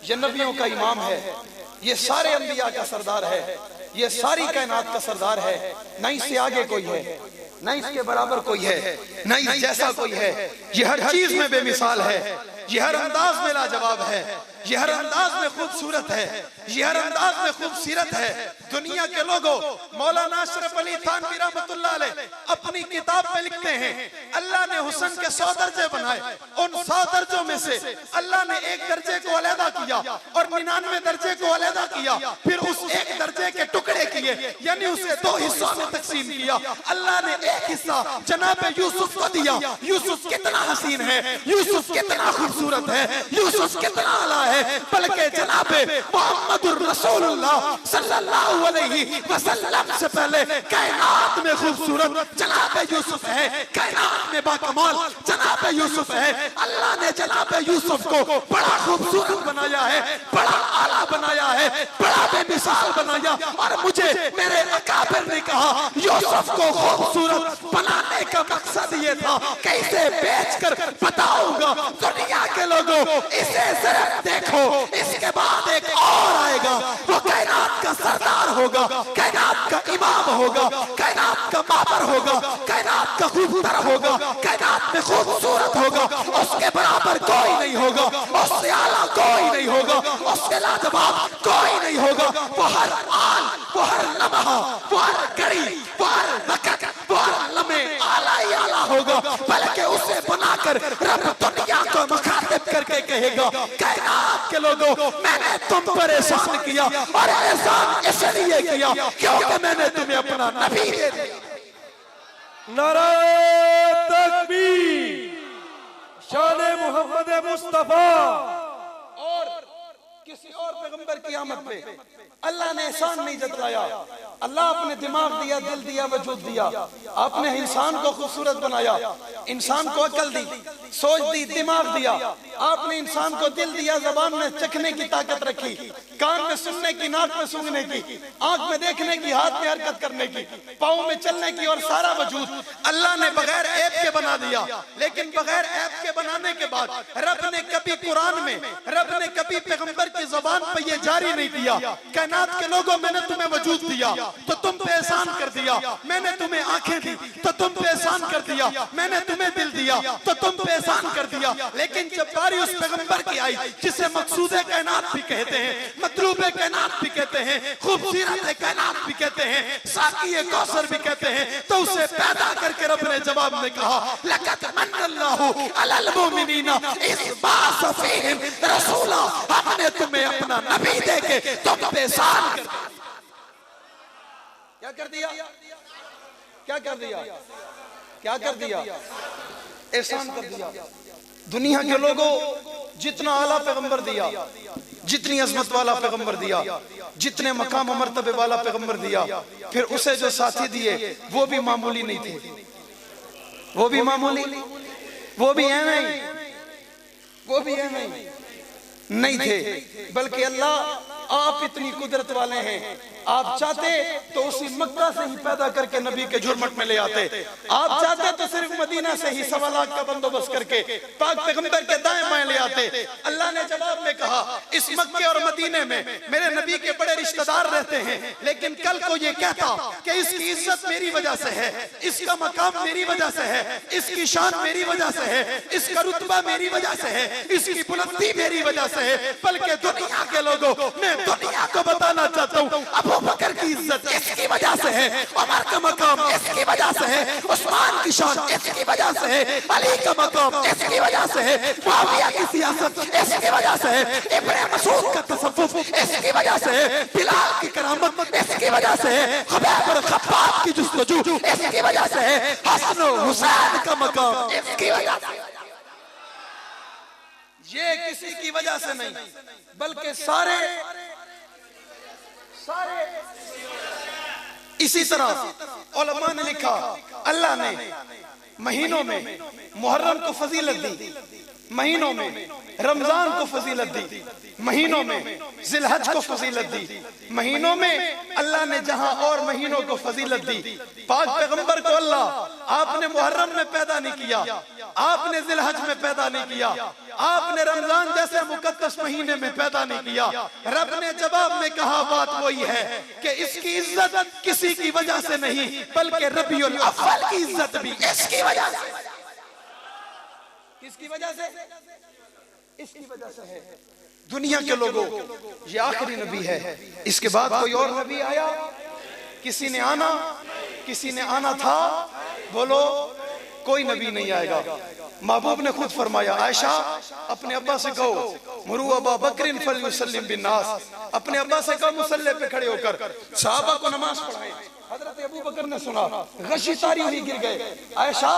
ये नबियों का इमाम है, ये सारे अंबिया का सरदार है, ये सारी कायनात का सरदार है। न इससे आगे कोई है, न इसके बराबर कोई है, न इस जैसा कोई है। ये हर चीज में बेमिसाल है, ये हर अंदाज में लाजवाब है, ये हर अंदाज में खूबसूरत है, ये हर अंदाज में खूबसूरत है। दुनिया के लोगों, मौलाना अशरफ अली थानवी रहमतुल्लाह अलैह अपनी किताब में लिखते हैं अल्लाह ने हुस्न के 100 दर्जे बनाए, उन 100 दर्जों में से अल्लाह ने एक दर्जे को अलहदा किया और 99 दर्जे को अलहदा किया, फिर उस एक दर्जे के टुकड़े किए, यानी उसे 2 हिस्सों में तकसीम किया। अल्लाह ने एक हिस्सा जनाब यूसुफ को दिया। यूसुफ कितना हसीन है, यूसुफ कितना खूबसूरत है, यूसुफ कितना आला है, बल्कि जनाबे मुहम्मदुर रसूलुल्लाह सल्लल्लाहु अलैहि वसल्लम से पहले कायनात में खूबसूरत जनाबे यूसुफ है, कायनात में बाकमाल जनाबे यूसुफ है। अल्लाह ने जनाबे यूसुफ को बड़ा खूबसूरत बनाया है, बड़ा आला बनाया है, बड़ा बेमिसाल बनाया। और मुझे मेरे अकाबिर ने कहा यूसुफ को खूबसूरत बनाने का मकसद ये था कि इसे बेचकर बताऊंगा दुनिया के लोगों इसे सिर्फ देखो, इसके बाद एक और आएगा, वो कायनात का सरदार होगा, कायनात का इमाम होगा, कायनात का बाबर होगा, कायनात का खूबतर होगा, कायनात में खूबसूरत होगा, उसके बराबर कोई नहीं होगा, उससे आला कोई नहीं होगा, उससे लाजवाब कोई नहीं होगा। वो हर आन, वो हर लम्हा, वो हर घड़ी, वो हर वक्त, वो हर लम्हे आला ही आला होगा, बल्कि उसे बनाकर रब दुनिया को मुखातिब करके कहेगा कायनात के लोगों मैंने तुम पर एहसान किया और एहसान इसलिए किया क्योंकि मैंने तुम्हें अपना नबी दे दिया। नारे तकबीर, शान मोहम्मद मुस्तफा। और किसी और पैगंबर की आमद पे अल्लाह ने एहसान नहीं जतलाया। अल्लाह अपने दिमाग दिया, दिल दिया, वजूद दिया। आपने इंसान को खूबसूरत बनाया, इंसान को अकल दी, सोच दी, दिमाग दिया। आपने इंसान को दिल दिया, जबान में चखने की ताकत रखी, कान में सुनने की, नाक में सूंघने की, आंख में देखने की, हाथ में हरकत करने की, पाँव में चलने की, और सारा वजूद अल्लाह ने बगैर ऐब के बना दिया। लेकिन बगैर ऐब के बनाने के बाद रब ने कभी कुरान में, रब ने कभी पैगंबर की ज़बान पे ये जारी नहीं किया, कायनात के लोगों मैंने तुम्हें वजूद दिया तो तुम पे एहसान कर दिया, मैंने तुम्हें आंखें दी तो तुम पे एहसान कर दिया, मैंने तुम्हें दिल दिया तो तुम पे एहसान कर दिया। लेकिन जब बारी उस पैगंबर की आई जिसे मकसूद कायनात भी कहते हैं, मतलूब कायनात भी कहते हैं, खूबसूरत कायनात भी कहते हैं, साकी कौसर भी कहते हैं, तो उसे पैदा करके रब ने जवाब में कहा, लक़द मन्नल्लाहु अलल मुमिनीना इज़ बअस फ़ीहिम रसूला, हमने तुम्हें अपना नबी देके तुम पे एहसान क्या कर दिया, क्या कर दिया, क्या कर दिया, एहसान कर दिया। दुनिया के लोगों जितना आला पैगंबर दिया, जितनी अजमत वाला पैगंबर दिया, जितने मकाम मर्तबे वाला पैगंबर दिया, फिर उसे जो साथी दिए वो भी मामूली नहीं थे, वो भी मामूली, वो भी नहीं, वो भी नहीं थे, बल्कि अल्लाह आप इतनी कुदरत वाले हैं, आप चाहते तो उसी मक्का से ही पैदा करके नबी के झुरमट में ले आते, आप चाहते तो सिर्फ मदीना से ही 1.25 लाख का बंदोबस्त करके पाक पैगंबर के दाएं बाएं ले आते। अल्लाह ने जवाब में कहा, इस मक्के और मदीने में मेरे नबी के बड़े रिश्तेदार रहते हैं, लेकिन कल को ये कहता कि इसकी इज्जत मेरी वजह से है, इसका मकाम मेरी वजह से है, इसकी शान मेरी वजह से है, इसका रुतबा मेरी वजह से है, इसकी बुलंदी मेरी वजह से है, बल्कि दुनिया के लोगों, मैं दुनिया को बताना चाहता हूँ, अबू बकर की इज्जत इसकी वजह से है, उमर का मकाम इसकी वजह से है, उस्मान की शान इसकी वजह से है, अली का मकाम इसकी वजह से है, मुआविया की सियासत इसकी वजह से है, इब्न मसूद का तसव्वुफ इसकी वजह से है, बिलाल की करामत इसकी वजह से है, खुबैब और खब्बाब की जुस्तजू इसकी वजह से है, हसन और हुसैन का मकाम इसकी वजह से। ये किसी की वजह से नहीं, बल्कि सारे इसी तरह उलमा ने लिखा, अल्लाह ने महीनों में मुहर्रम को फजीलत दी, महीनों में रमजान को फजीलत दी, महीनों में जिलहज को फजीलत दी, महीनों में अल्लाह ने जहां और महीनों को फजीलत दी, पाक पैगंबर को अल्लाह आपने मुहर्रम में पैदा नहीं किया, आपने जिलहज में पैदा नहीं किया, आपने रमजान जैसे मुकद्दस महीने में पैदा नहीं किया। रब ने जवाब में कहा, बात वही है कि इसकी इज्जत किसी की वजह से नहीं, बल्कि रबीउल अव्वल की इज्जत भी इसकी वजह से। किसकी वजह से? इसकी वजह से है। दुनिया के लोगों, ये आखिरी नबी है, इसके बाद कोई और नबी आया? किसी ने आना, किसी ने आना था? बोलो, कोई नबी नहीं आएगा। महबूब ने खुद फरमाया, आयशा अपने अब्बा से कहो, मुरू अबा बकरिन फलयुसल्लिम बिन्नास, अपने अब्बा से कहो मुसल्ले पे खड़े होकर सहाबा को नमाज पढ़ाए। हजरत अबू बकर ने सुना, गशी तारी हुई, गिर गए। आयशा,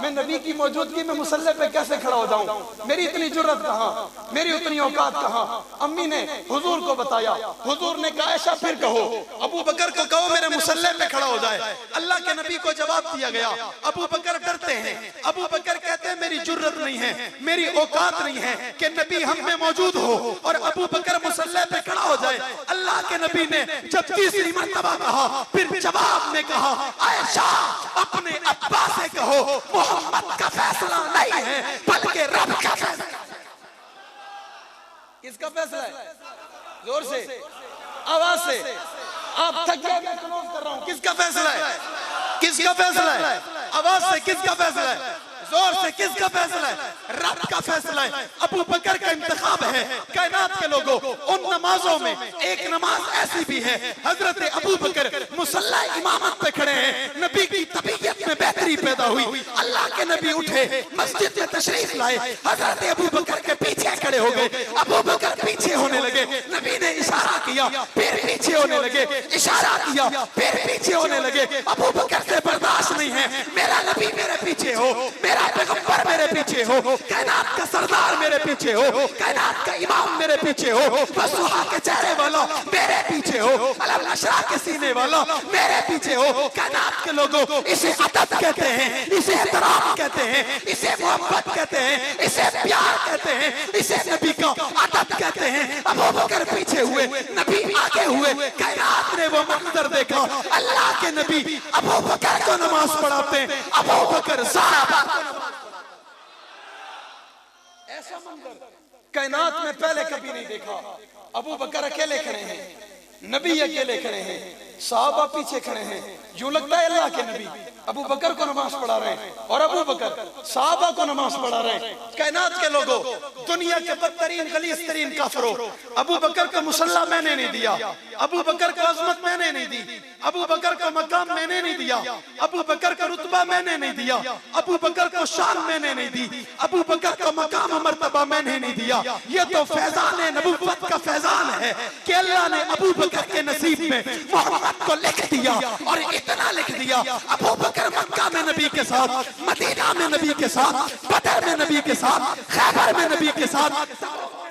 मैं नबी की मौजूदगी में मुसल्ले पे कैसे खड़ा हो जाऊं? मेरी इतनी जुर्रत कहाँ, मेरी उतनी औकात कहाँ? अम्मी ने हुजूर को बताया, हुजूर ने कहा, आयशा फिर कहो, अबू बकर को कहो मेरे मुसल्ले पे खड़ा हो जाए। अल्लाह के नबी को जवाब दिया गया। अबू बकर डरते हैं, अबू बकर कहते हैं मेरी जुर्रत नहीं है, मेरी औकात नहीं है कि नबी हम में मौजूद हो और अबू बकर मुसल्ले पे खड़ा हो जाए। अल्लाह के नबी ने जब तीसरी मर्तबा कहा, फिर जवाब में कहा, आयशा अपने अब्बा से कहो मोहम्मद का फैसला नहीं है, बल्कि रब का फैसला। किसका फैसला है? जोर से, आवाज से। आप थक गए, मैं क्लोज कर रहा हूं। किसका फैसला है? किसका फैसला है? आवाज से, किसका फैसला है? जोर से, किसका फैसला है? रब का फैसला है। अबू बकर का इंतखाब है। कायनात के लोगों, उन नमाजों में एक नमाज ऐसी भी है, हजरत अबू बकर मुसल्ला इमामत पे खड़े हैं, नबी की तबीयत में बेहतरी पैदा हुई, अल्लाह के नबी उठे, मस्जिद में तशरीफ लाए, हजरत अबू बकर के पीछे खड़े हो गए। अबू बकर पीछे होने लगे, नबी ने इशारा किया, फिर पीछे होने लगे, इशारा किया, फिर पीछे होने लगे। अबू बकर से बर्दाश्त नहीं है, मेरा नबी मेरे पीछे हो, मेरा पैगंबर मेरे पीछे हो, कायनात का सरदार मेरे पीछे हो, कायनात का इमाम मेरे पीछे हो, वसुहा के चेहरे वाला मेरे पीछे हो, अलम नशरा के सीने वाला मेरे पीछे हो। कायनात के लोगों इसे अदब कहते हैं, इसे एहतराम कहते हैं, इसे मोहब्बत कहते हैं, इसे प्यार कहते हैं, इसे नबी का अदब कहते हैं। अबू बकर पीछे हुए, नबी आगे हुए। कायनात ने वो मंजर देखा, अल्लाह के नबी अबू बकर को नमाज पढ़ाते हैं, अबू बकर सहाबा को नमाज। ऐसा मंजर कायनात में पहले कभी नहीं देखा। अबू बकर अकेले खड़े हैं, नबी अकेले खड़े हैं, सहाबा पीछे खड़े हैं। यूं लगता है अल्लाह के नबी अबू बकर को नमाज पढ़ा रहे हैं और अबू बकर सहाबा को नमाज पढ़ा रहे हैं। कायनात के लोगों, दुनिया के बदतरीन गलीज तरीन काफिरों, अबू बकर को मुसल्ला मैंने नहीं दिया, अबू बकर को अजमत मैंने नहीं दी, अबू बकर को मकाम मैंने नहीं दिया, अबू बकर का रुतबा मैंने नहीं दिया, अबू बकर को शान मैंने नहीं दी, अबू बकर का मकाम मर्तबा मैंने नहीं दिया। ये तो फैजान नबूवत का फैजान है कि अल्लाह ने अबू बकर के नसीब में मोहम्मद को लिख दिया और इतना लिख दिया। अबू बकर मक्का में नबी के साथ, मदीना में नबी के साथ, बदर में नबी के साथ, खैबर में नबी के साथ,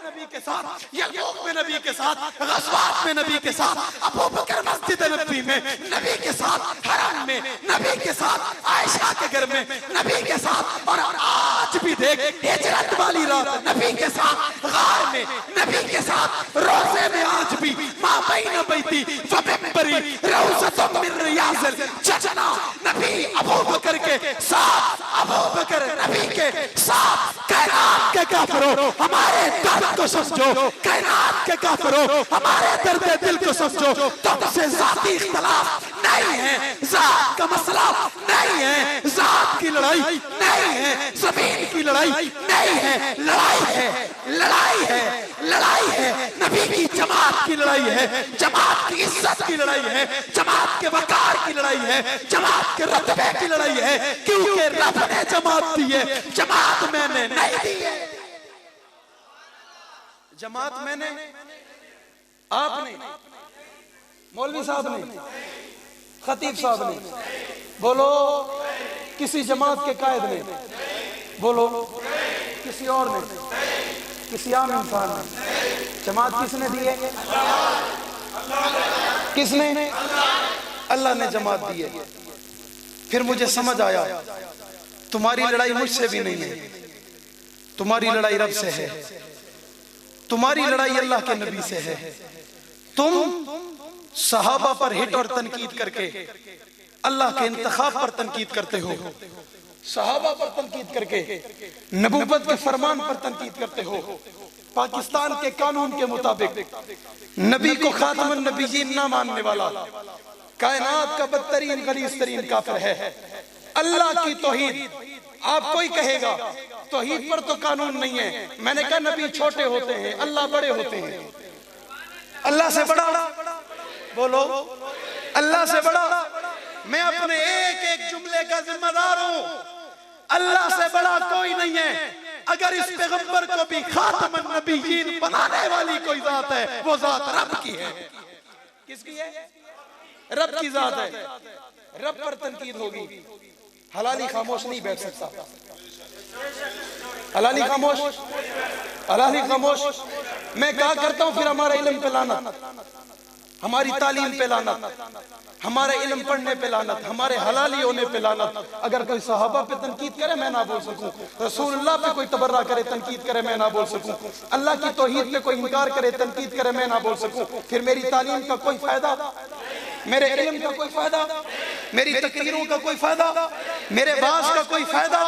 नबी के साथ, यरमुक में नबी के साथ, गज़वात में नबी के साथ, अबू बकर मस्जिद नबी में नबी के साथ, हरम में नबी के साथ, आयशा के घर में नबी के साथ, और आज भी देख हिजरत वाली रात नबी के साथ, गार में नबी के साथ, रोज़े में आज भी माँ बैन बैती व मिंबरी रौज़तुम मिन रियाज़िल जन्नह, नबी अबू बकर के साथ, अबू बकर नबी के साथ। कायनात के काफिरों हमारे दर्द को समझो, कायनात के काफिरों हमारे दर्द दिल को समझो। तुमसे जाती इख्तिलाफ नहीं है, जात का मसला नहीं है, जात की लड़ाई नहीं है, ज़मीन की लड़ाई नहीं है, लड़ाई है, लड़ाई है, लड़ाई है, नबी की जमात की लड़ाई है, जमात की इज्जत की लड़ाई है, जमात के वकार की लड़ाई है, जमात के रतबे की लड़ाई है, क्योंकि रब ने जमात दी है, जमात मैंने नहीं दी है। जमात मैंने, आपने, मौलवी साहब ने, खतीब साहब ने, बोलो किसी जमात के कायद ने, बोलो किसी और ने, किसी आम इंसान ने। जमात किसने दी है? किसने? अल्लाह ने जमात दी है। फिर मुझे समझ आया तुम्हारी लड़ाई मुझसे भी नहीं है, तुम्हारी लड़ाई रब से है, तुम्हारी लड़ाई अल्लाह के नबी से है। तुम सहाबा पर हिट और तनकीद करके अल्लाह के इंतखाब पर तनकीद करते हो, सहाबा पर तनकीद करके नबूवत के फरमान पर तनकीद करते हो। पाकिस्तान के कानून के मुताबिक नबी को खातमुन नबीयीन ना मानने वाला कायनात का बदतरीन गलीज तरीन काफिर है। अल्लाह की तौहीद आप कोई कहेगा, तौहीद पर तो कानून नहीं है। मैंने कहा नबी छोटे होते हैं, अल्लाह बड़े होते हैं। अल्लाह से बड़ा, बोलो अल्लाह से बड़ा। मैं अपने एक एक जुमले का जिम्मेदार हूं, अल्लाह से बड़ा कोई नहीं है। अगर इस पैगंबर को भी खातमुन नबीयीन बनाने वाली कोई जात है, वो जात रब की है। किसकी है? रब की जात है। रब पर तनकीद होगी। हलाली खामोश नहीं बैठ सकता, हलाली खामोश, हलाली खामोश। मैं क्या करता हूं फिर? हमारा इल्म पे लानत, हमारी तालीम पे लानत, हमारे इल्म पढ़ने पे लानत, हमारे हलाली होने पे लानत। अगर कोई सहाबा पे तनकीद करे मैं ना बोल सकूं, रसूलुल्लाह पे कोई तबर्रा करे तनकीद करे मैं ना बोल सकूं, अल्लाह की तौहीद पे कोई इनकार करे तनकीद करे मैं ना बोल सकूं, फिर मेरी तालीम का कोई फायदा, मेरे इल्म का कोई फायदा, मेरी तकरीरों का कोई फायदा, मेरे बाज का कोई फायदा?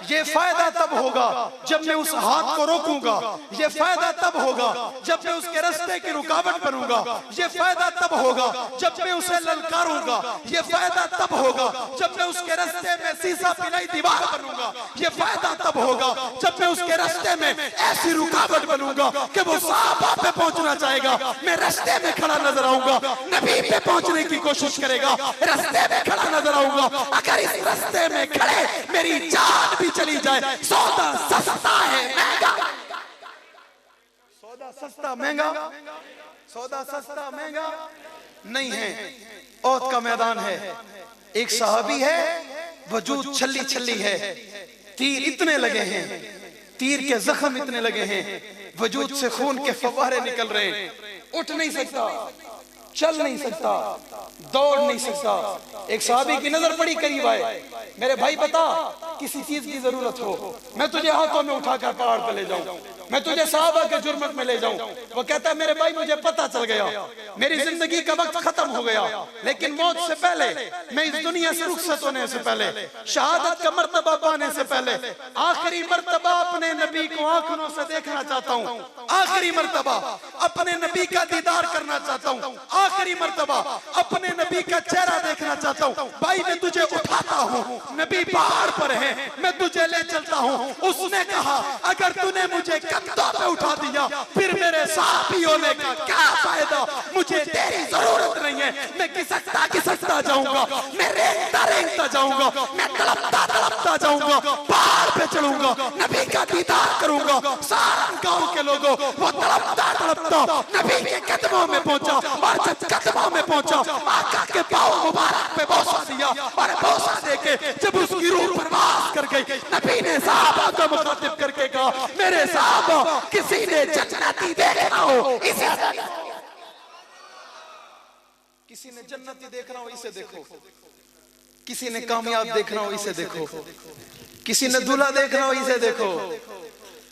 ये फायदा तब होगा जब मैं उस हाथ को रोकूंगा, ये फायदा तब होगा जब मैं उसके रास्ते की रुकावट बनूंगा, ये फायदा तब होगा जब मैं उसे ललकारूंगा, ये फायदा तब होगा जब मैं उसके रास्ते में सीसा पिलाई दीवार बनूंगा, ये फायदा तब होगा जब मैं उसके रास्ते में ऐसी रुकावट बनूंगा कि वो सहाबा पे पहुंचना चाहेगा, मैं रास्ते में खड़ा नजर आऊंगा, नबी पे पहुंचने की कोशिश करेगा, रास्ते में खड़ा नजर आऊंगा। अगर इस रास्ते में खड़े मेरी जान भी चली जाए, सौदा सस्ता है महंगा, सौदा सस्ता महंगा, सौदा सस्ता महंगा नहीं है। औद का मैदान है, एक सहाबी है, वजूद छल्ली छल्ली है, तीर इतने लगे हैं, तीर के जख्म इतने लगे हैं, वजूद से खून के फव्वारे निकल रहे हैं, उठ नहीं सकता, चल नहीं सकता, दौड़ नहीं सकता। एक सहाबी की नजर पड़ी, करीब आए, मेरे भाई बता किसी चीज की जरूरत हो, मैं तुझे हाथों में उठाकर पहाड़ पर ले जाऊं, मैं तुझे साहबा के जुर्मत में ले जाऊं। वो कहता है मेरे भाई मुझे पता चल गया, मेरी जिंदगी का वक्त खत्म हो गया, लेकिन मौत से पहले, मैं इस दुनिया से रुखसत होने से पहले, शहादत का मर्तबा पाने से पहले, आखिरी मर्तबा अपने नबी को आंखों से देखना चाहता हूँ, आखिरी मर्तबा अपने नबी का दीदार करना चाहता हूँ, आखिरी मर्तबा अपने नबी का चेहरा देखना चाहता हूँ। भाई मैं तुझे उठाता हूँ, नबी पहाड़ पर है, मैं तुझे ले चलता हूँ। उसने कहा अगर तूने मुझे कंधों पे उठा दिया फिर मेरे साहबी होने का क्या फायदा, मुझे तेरी जरूरत नहीं है, मैं खिसकता जाऊंगा, मैं रेंगता जाऊंगा, मैं तड़पता जाऊंगा, पहाड़ पे चढ़ूंगा, नबी का दीदार करूंगा। सारा गांव के लोगों वो तड़पता नबी के कदमों में पहुंचा, और जब कदमों में पहुंचा आका के पांव मुबारक पे बोसा दिया, और बोसा देके जब उसकी रूह परवास कर गई, नबी ने सहाबा को मुखातिब करके कहा मेरे सहाबा किसी ने जन्नती देखना हो इसे, किसी ने जन्नती देखना हो इसे देखो, किसी ने कामयाब देखना हो इसे देखो, किसी ने दूल्हा देखना हो इसे देखो,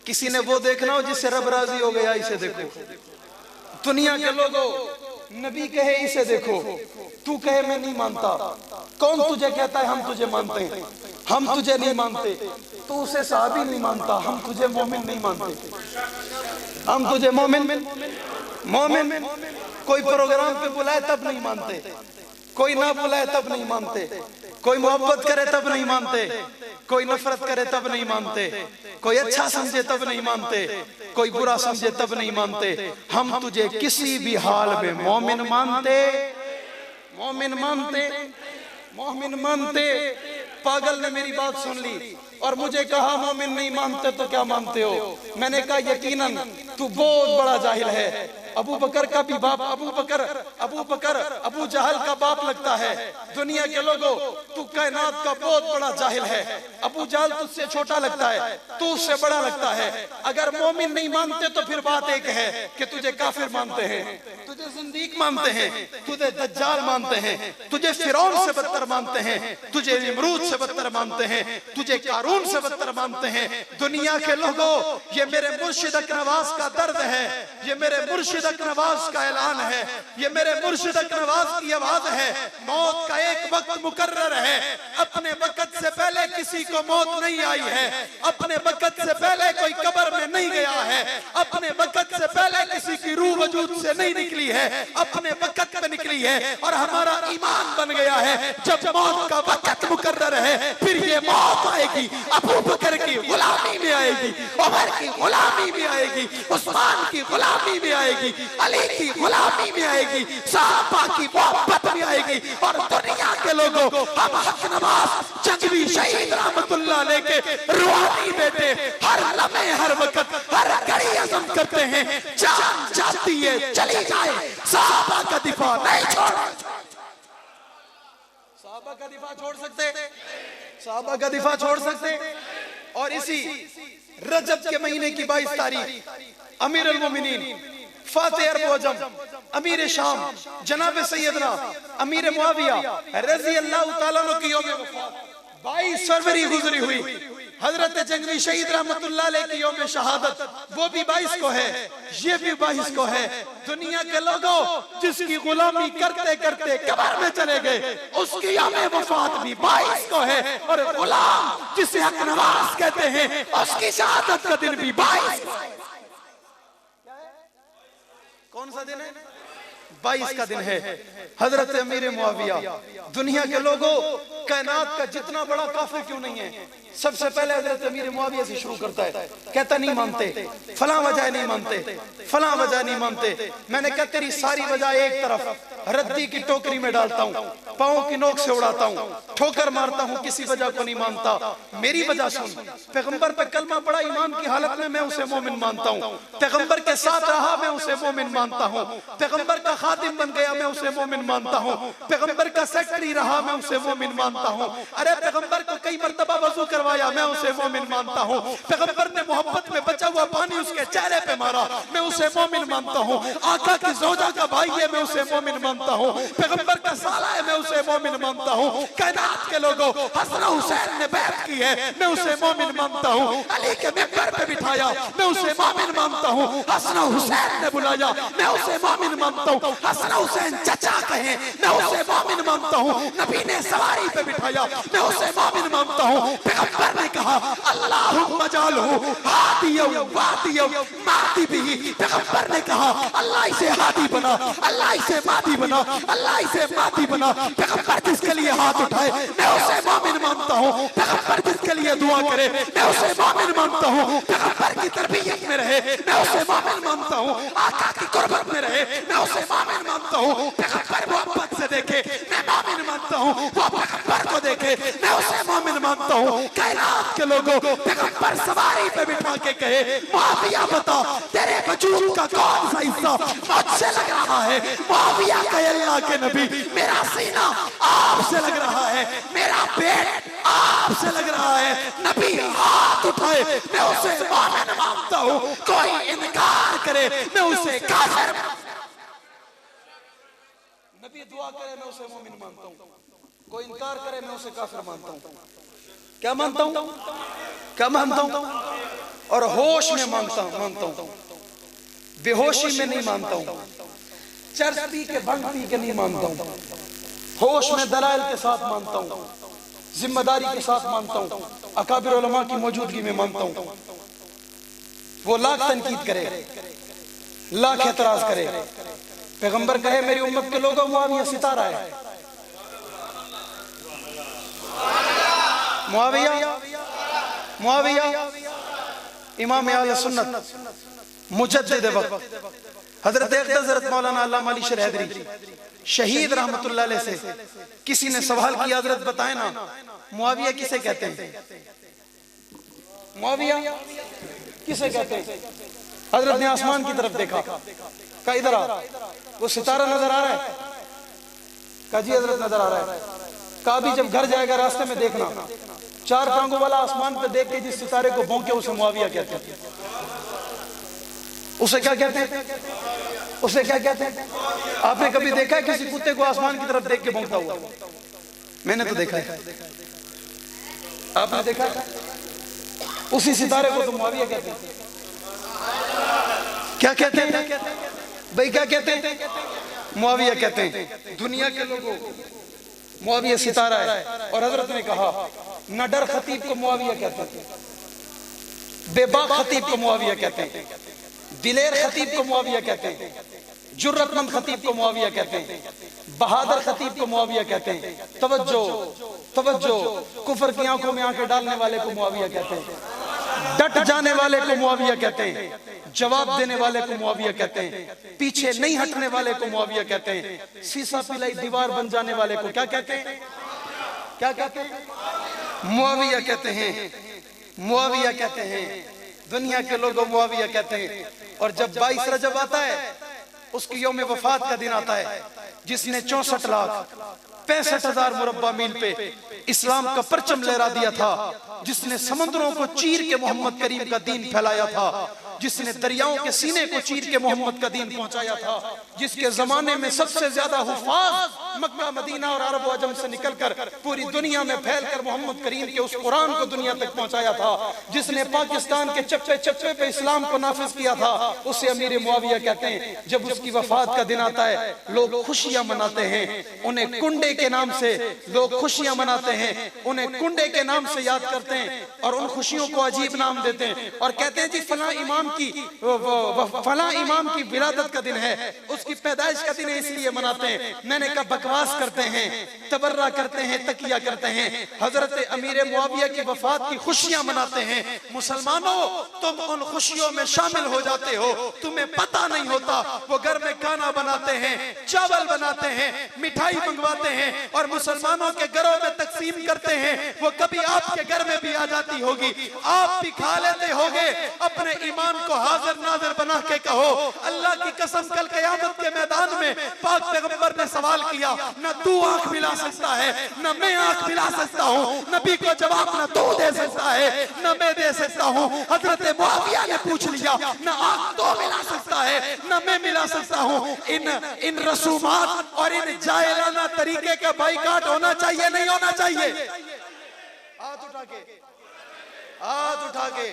किसी ने वो देखना हो जिससे रब राजी हो गया इसे देखो। दुनिया के लोगों नबी कहे इसे देखो, तू कहे मैं नहीं मानता, कौन तुझे कहता है हम तुझे मानते हैं, हम तुझे नहीं मानते, तू उसे सहाबी नहीं मानता, हम तुझे मोमिन नहीं मानते, हम तुझे मोमिन कोई प्रोग्राम पे बुलाए तब नहीं मानते, कोई ना बुलाए तब नहीं मानते, कोई मोहब्बत करे तब नहीं मानते, कोई नफरत करे तब नहीं मानते, कोई अच्छा समझे तब नहीं मानते, कोई बुरा समझे तब नहीं मानते। हम तुझे किसी भी हाल में मोमिन मानते, मोमिन मानते, मोमिन मानते। पागल ने मेरी बात सुन ली और मुझे कहा मोमिन नहीं मानते तो क्या मानते हो? मैंने कहा यकीनन तू बहुत बड़ा जाहिल है। अबू बकर का भी बाप अबू बकर अबू जहल का बाप लगता है। दुनिया के लोगों तू कायनात का बहुत बड़ा जाहिल है। अबू जहल तुझसे छोटा लगता है, तू उससे बड़ा लगता है। अगर मोमिन नहीं मानते तो फिर बात एक है कि तुझे काफिर मानते हैं, तुझे जिंदीक मानते हैं, तुझे दज्जाल मानते हैं, तुझे फिरौन से बदतर मानते हैं, तुझे निमरूद से बदतर मानते हैं, तुझे कारून से बदतर मानते हैं। दुनिया के लोगों ये मेरे मुर्शिद अकनवास का दर्द है, ये मेरे मुर्शिद अकनवास का ऐलान है, ये मेरे मुर्शिद अकनवास की आवाज है। मौत का एक वक्त मुकर्रर है। अपने वक्त से पहले किसी को मौत नहीं आई है, अपने वक्त से पहले कोई कब्र में नहीं गया है, अपने वक्त से पहले किसी की रूह वजूद से नहीं निकली है, अपने वक्त पे निकली है। और हमारा ईमान बन गया है जब मौत का वक्त मुकर्रर है फिर ये मौत आएगी। अबू बकर की गुलामी में आएगी, उमर की गुलामी में आएगी, उस्मान की गुलामी में आएगी, अली की गुलामी में आएगी, सहाबा की मोहब्बत में आएगी। और दुनिया के लोगों हम हक नवाज जंगवी शहीद रहमतुल्लाह अलैह के रूहानी बेटे हर लम्हे हर वक्त हर घड़ी अज़म करते हैं जान जाती है चली जाए सहाबा का दिफा नहीं छोड़। सहाबा का दिफा छोड़ सकते, सहाबा का दिफा छोड़ सकते। और इसी रजब के महीने की 22 तारीख अमीर अल मोमिनीन फातिह अरब अजम अमीर शाम जनाब सैयदना अमीर मुआविया रज़ी अल्लाह तआला अन्हु की यौम वफ़ात 22 फरवरी गुजरी हुई। हजरत जंगवी शहीद रहमतुल्लाह अलैह की यौम शहादत वो भी 22 को है, ये भी 22 को है। दुनिया के लोगों जिसकी गुलामी करते करते कब्र में चले गए उसकी यौम वफात भी 22 को है। और गुलाम जिसे हक नवाज कहते हैं उसकी शहादत का दिन भी 22 को है। कौन सा दिन है? 22 का दिन है। हजरत अमीर मुआविया दुनिया के लोगों कायनात का जितना बड़ा काफिर क्यों नहीं है, सबसे पहले हजरत अमीर मुआविया से शुरू करता है। कहता नहीं मानते, फलां वजह नहीं मानते, फलां वजह नहीं मानते। मैंने कहा तेरी सारी वजह एक तरफ रद्दी की टोकरी में डालता हूँ, पाँव की नोक से उड़ाता हूँ, ठोकर मारता हूँ, किसी वजह को नहीं मानता। मेरी वजह सुन, पैगंबर पे कलमा पड़ा ईमान की हालत में, मैं उसे मोमिन मानता हूँ। पैगंबर के साथ रहा, मैं उसे मोमिन मानता हूँ। पैगंबर का खादिम बन गया, मैं उसे मोमिन मानता हूँ। पैगंबर का सेक्रेटरी रहा, मैं उसे मोमिन मानता हूँ। अरे पैगंबर को कई मर्तबा वजू करवाया, मैं उसे मोमिन मानता हूँ। पैगंबर ने मोहब्बत में बचा हुआ पानी उसके चेहरे पे मारा, मैं उसे मोमिन मानता हूँ। आका की ज़ौजा का भाई है, मैं उसे मोमिन मानता हूँ। पैगंबर का साला है, मैं उसे मोमिन मानता हूँ। कायनात के लोगों, हसन हुसैन ने बैत की है, मैं उसे मोमिन मानता हूँ। अली के मिंबर पे बिठाया, मैं उसे मोमिन मानता हूँ। हसन हुसैन ने बुलाया, मैं उसे मोमिन मानता हूँ। हसन हुसैन चचा कहे, मैं उसे मोमिन मानता हूँ। नबी ने सवारी पे बिठाया, मैं उसे मोमिन मानता हूँ। पैगंबर ने कहा अल्लाहुम्मा जालहू हादियम वादियम मादी भी। पैगंबर ने कहा अल्लाह इसे हादी बना, अल्लाह इसे मादी बना, अल्लाह इसे मादी बना। पैगंबर जिसके लिए हाथ उठाए, मैं उसे मोमिन मानता हूँ। पैगंबर जिसके लिए दुआ करे, मैं उसे मोमिन मानता हूँ। पैगंबर की तरबियत में रहे, मैं उसे मोमिन मानता हूँ। आका की कुर्बत में रहे, मैं उसे मोमिन मानता हूँ। पैगंबर मोहब्बत से देखे, मैं मोमिन मानता हूँ। वो पैगंबर को देखे, मैं उसे मोमिन मानता हूँ। कायनात के लोगों, पैगंबर सवारी पे बिठा के कहे मुआविया बता तेरे वजूद का कौन सा हिस्सा मुझसे लग रहा है। मुआविया कहे अल्लाह के नबी, मेरा सीना आपसे लग रहा है, मेरा पेट आपसे लग रहा है। नबी हाथ उठाए, मैं उसे मोमिन मानता हूँ। कोई इनकार करे, मैं उसे काफिर। नबी दुआ करे, मैं उसे मोमिन मानता हूँ। कोई इनकार करे, मैं उसे काफिर मानता हूँ। क्या मानता हूँ? क्या मानता हूँ? और होश में मानता हूँ, बेहोशी में नहीं मानता हूँ। चर्च पी के भंग पी के नहीं मानता हूँ। होश में दलाइल के साथ मानता हूँ, जिम्मेदारी के साथ मानता हूँ, अकाबिर उलमा की मौजूदगी में मानता हूँ। वो लाख तनकीद करे, लाख एतराज करे, पैगंबर कहे मेरी उम्मत के लोगों मुआविया सितारा है। मुआविया इमाम अहले सुन्नत, मुजद्दिद वक्त, हजरत हजरत मौलाना अल्लामा अली शरीफ हैदरी शहीद रहमतुल्लाह अलैह से किसी ने सवाल किया, हजरत बताए ना मुआविया किसे कहते हैं? मुआविया किसे कहते हैं? हजरत ने आसमान की तरफ देखा, कहा इधर आ, वो सितारा नजर आ रहा है? कहा जी हजरत नजर आ रहा है। कहा भी जब घर जाएगा रास्ते में देखना, चार टांगों वाला आसमान पे देख के जिस सितारे को भौंके उसे मुआविया कहते हैं। उसे क्या कहते हैं? उसे क्या कहते हैं? आपने कभी देखा है किसी कुत्ते को आसमान की तरफ देख के भौंकता हुआ? मैंने तो देखा है। आपने देखा है? उसी सितारे को तो मुआविया कहते हैं। क्या कहते हैं भाई? क्या कहते हैं? मुआविया कहते हैं। दुनिया के लोगों मुआविया सितारा है। और हजरत ने कहा न डर खतीब को मुआविया कहते हैं, बेबाक खतीब को मुआविया कहते हैं, दिलेर खतीब को मुआविया कहते हैं, जुर्रतमंद खतीब को मुआविया कहते हैं, बहादुर खतीब को मुआविया कहते हैं। तवज्जो तवज्जो, कुफर की आंखों में आंखें डालने वाले को मुआविया कहते हैं, डट जाने वाले को मुआविया कहते हैं, जवाब देने वाले को मुआविया कहते हैं, पीछे नहीं हटने वाले को मुआविया कहते हैं, शीशा पिलाई दीवार बन जाने वाले को क्या कहते हैं? क्या कहते हैं? मुआविया कहते हैं। मुआविया कहते हैं। दुनिया के लोग मुआविया कहते हैं। और जब 22 रजब आता है, उसकी यौम वफात का दिन आता है, जिसने 64,65,000 मुरब्बा मील पे इस्लाम का परचम लहरा दिया था, जिसने समुद्रों को चीर के मोहम्मद करीम का दीन फैलाया था, जिसने दरियाओं के सीने को चीर के मोहम्मद का दीन पहुंचाया था, जिसके जमाने में सबसे ज्यादा हुफाज मक्का मदीना और अरब अजम से निकलकर पूरी दुनिया में फैलकर मोहम्मद करीम के उस कुरान को दुनिया तक पहुंचाया था, जिसने पाकिस्तान के चप्पे चप्पे पे इस्लाम को नाफिज किया था, उसे अमीर मुआविया कहते हैं। जब उसकी वफात का दिन आता है, लोग खुशियां मनाते हैं, उन्हें कुंडे के नाम से लोग खुशियां मनाते हैं, उन्हें कुंडे के नाम से याद करते हैं और उन खुशियों को अजीब नाम देते हैं और कहते हैं जी फला इमाम की विलादत का दिन है, उसकी पैदाइश का दिन है, इसलिए मनाते हैं। मैंने कहा बकवास करते हैं, तबर्रा करते हैं, तकिया करते हैं, हजरत अमीर मुआविया की वफात की खुशियां मनाते हैं। मुसलमानों, तुम उन खुशियों में शामिल हो जाते हो, तुम्हें पता नहीं होता वो घर में खाना बनाते हैं, चावल बनाते हैं, मिठाई मंगवाते हैं और मुसलमानों के घरों में तकसीम करते हैं। वो कभी आपके घर में भी आ जाती होगी, आप भी खा लेते होगे। अपने ईमान को हाजिर नाजिर बना के कहो, अल्लाह की कसम कल क़यामत के मैदान में पाक पैगंबर ने सवाल किया, न तू आंख मिला सकता है, न मैं आंख मिला सकता हूँ। नबी को जवाब न तू दे सकता है, न मैं दे सकता हूँ। हजरत मुआविया ने पूछ लिया, न आंख तो मिला सकता है, न मैं मिला सकता हूँ। इन रसूमात और इन जाहिलाना तरीके का बाइकाट होना चाहिए, नहीं होना चाहिए? हाथ उठा के, हाथ उठा के।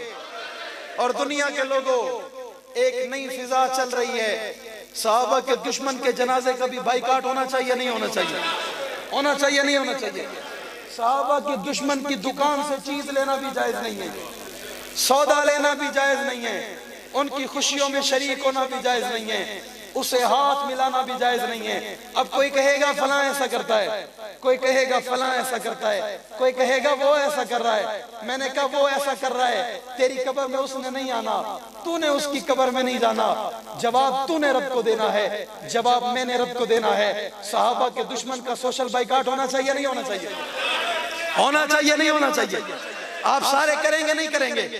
और दुनिया के लोगों, एक नई फिजा चल रही है, सहाबा के दुश्मन के जनाजे का भी बाइकाट होना चाहिए, नहीं होना चाहिए? होना चाहिए, नहीं होना चाहिए? सहाबा के दुश्मन की दुकान से चीज लेना भी जायज नहीं है, सौदा लेना भी जायज नहीं है, उनकी खुशियों में शरीक होना भी जायज नहीं है, उसे हाथ मिलाना भी जायज नहीं है। अब कोई कहेगा फलां ऐसा करता है, कोई कहेगा फलां ऐसा करता है, कोई कहेगा वो ऐसा कर रहा है। मैंने कहा वो ऐसा कर रहा है, तेरी कब्र में उसने नहीं आना, तूने उसकी कब्र में नहीं जाना। जवाब तूने रब को देना है, जवाब मैंने रब को देना है। सहाबा के दुश्मन का सोशल बाइकाट होना चाहिए, नहीं होना चाहिए? होना चाहिए, नहीं होना चाहिए? आप सारे करेंगे, नहीं करेंगे?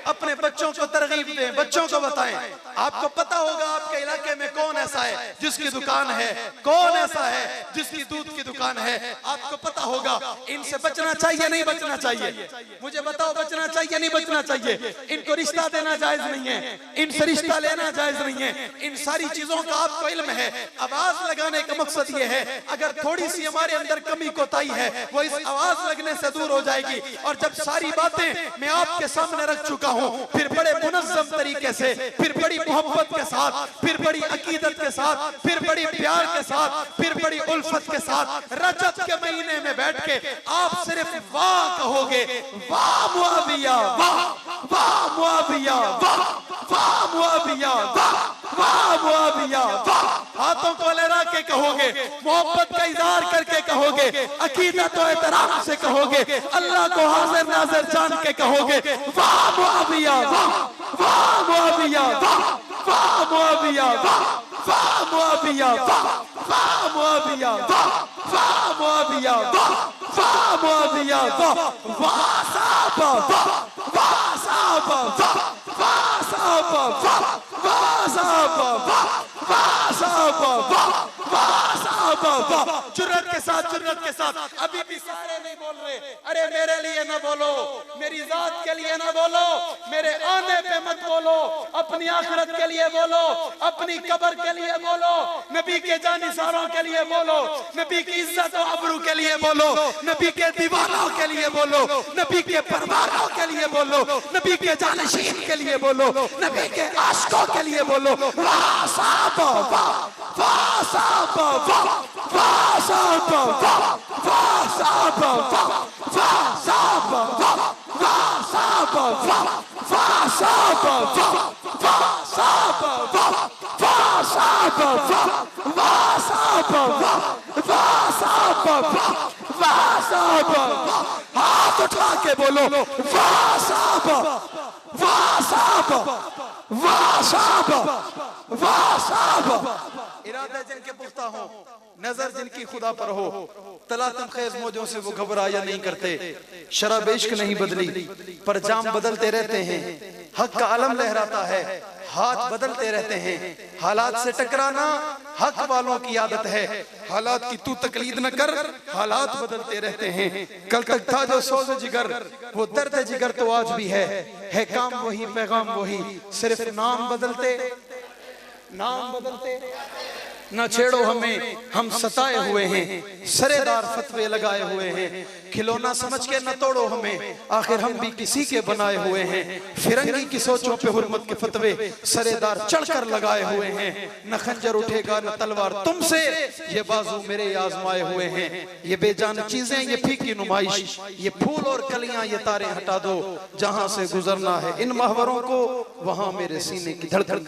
अपने बच्चों को तरगीब दें, बच्चों को बताएं। आपको पता होगा आपके इलाके में कौन ऐसा है जिसकी दुकान है, कौन ऐसा है जिसकी दूध की दुकान है, आपको पता होगा। इनसे बचना चाहिए, नहीं बचना चाहिए? मुझे बताओ, बचना चाहिए, नहीं बचना चाहिए? इनको रिश्ता देना जायज नहीं है, इनसे रिश्ता लेना जायज नहीं है। इन सारी चीजों का आपको इल्म है। आवाज लगाने का मकसद ये है, अगर थोड़ी सी हमारे अंदर कमी कोताही है, वो इस आवाज लगने से दूर हो जाएगी। और जब सारी बातें मैं आपके सामने रख चुका हूं, फिर बड़े मुनज़्ज़म तरीके से, फिर बड़ी मोहब्बत के साथ, फिर बड़ी अकीदत के साथ, फिर बड़ी प्यार के साथ, फिर बड़ी उल्फत के साथ रजब के महीने में बैठ के आप सिर्फ वाह कहोगे, वाह मुआविया, वाह वाह मुआविया, वाह वाह मुआविया, वाह वाह मुआविया, वाह। हाथों को लहरा के कहोगे, मोहब्बत का इज़हार करके कहोगे, अकीदत और एहतराम से कहोगे, अल्लाह को हाजिर नाज़िर जान के कहोगे, वाह मुआविया, वाह वाह मुआविया, वाह वाह मुआविया, वाह वाह मुआविया, वाह वाह मुआविया, वाह वाह मुआविया, वाह वाह मुआविया, वाह वाह साहबा, वाह वाह साहबा, वाह वाह साहबा, वाह वाह साहबा, वाह वाह साहबा, वाह वाह साहबा, वाह। जुर्रत के साथ, जुर्रत के साथ। अभी भी सारे नहीं बोल रहे। अरे मेरे लिए ना बोलो, मेरी जात के लिए ना बोलो, मेरे आने पे मत बोलो, अपनी आखिरत के लिए बोलो, अपनी कब्र के लिए बोलो, नबी के जानिसारों के लिए बोलो, नबी की इज्जत और अबरू के लिए बोलो, नबी के दीवानों के लिए बोलो, नबी के परवारों के लिए बोलो, नबी के जानशीन के लिए बोलो, नबी के आशिकों के लिए बोलो। वाह साहबा, वाह वाह साहबा, वाह वाह साहबा, वाह वाह साहबा, वाह वाह साहबा, वाह वाह साहबा, वाह वाह साहबा, वाह वाह साहबा, वाह वाह साहबा, वाह वाह साहबा, वाह वाह साहबा, वाह वाह साहबा। हाथ उठा के बोलो, वाह साहबा, वाह साहबा, वाह साहबा, वाह साहबा। इरादे जिनके पुख्ता हो, नजर जिनकी खुदा पर हो, तलातम खेज मौजों से वो घबराया नहीं करते। शराब इश्क नहीं बदली पर जाम बदलते रहते हैं। हक का आलम लहराता है, हाथ बदलते रहते हैं। हालात से टकराना हक वालों की आदत है। हालात की तू तकलीद न कर, हालात बदलते रहते हैं। कल तक था जो सोज जिगर, वो दर्द जिगर तो आज भी है काम वही, पैगाम वही, सिर्फ नाम बदलते, नाम बदलते। न छेड़ो हमें, हम सताए हुए हैं, सरेदार फतवे लगाए हुए हैं। खिलौना समझ के न तोड़ो हमें, आखिर हम भी किसी के बनाए हुए हैं। फिरंगी की सोचों पे हुर्मत के फतवे सरेदार चढ़कर लगाए हुए हैं। न खंजर उठेगा न तलवार तुमसे, ये बाजू मेरे आजमाए हुए हैं। ये बेजान चीजें, ये फीकी नुमाइश, ये फूल और कलियां, ये तारे हटा दो। जहां से गुजरना है इन महवरों को, वहां मेरे सीने की धड़धड़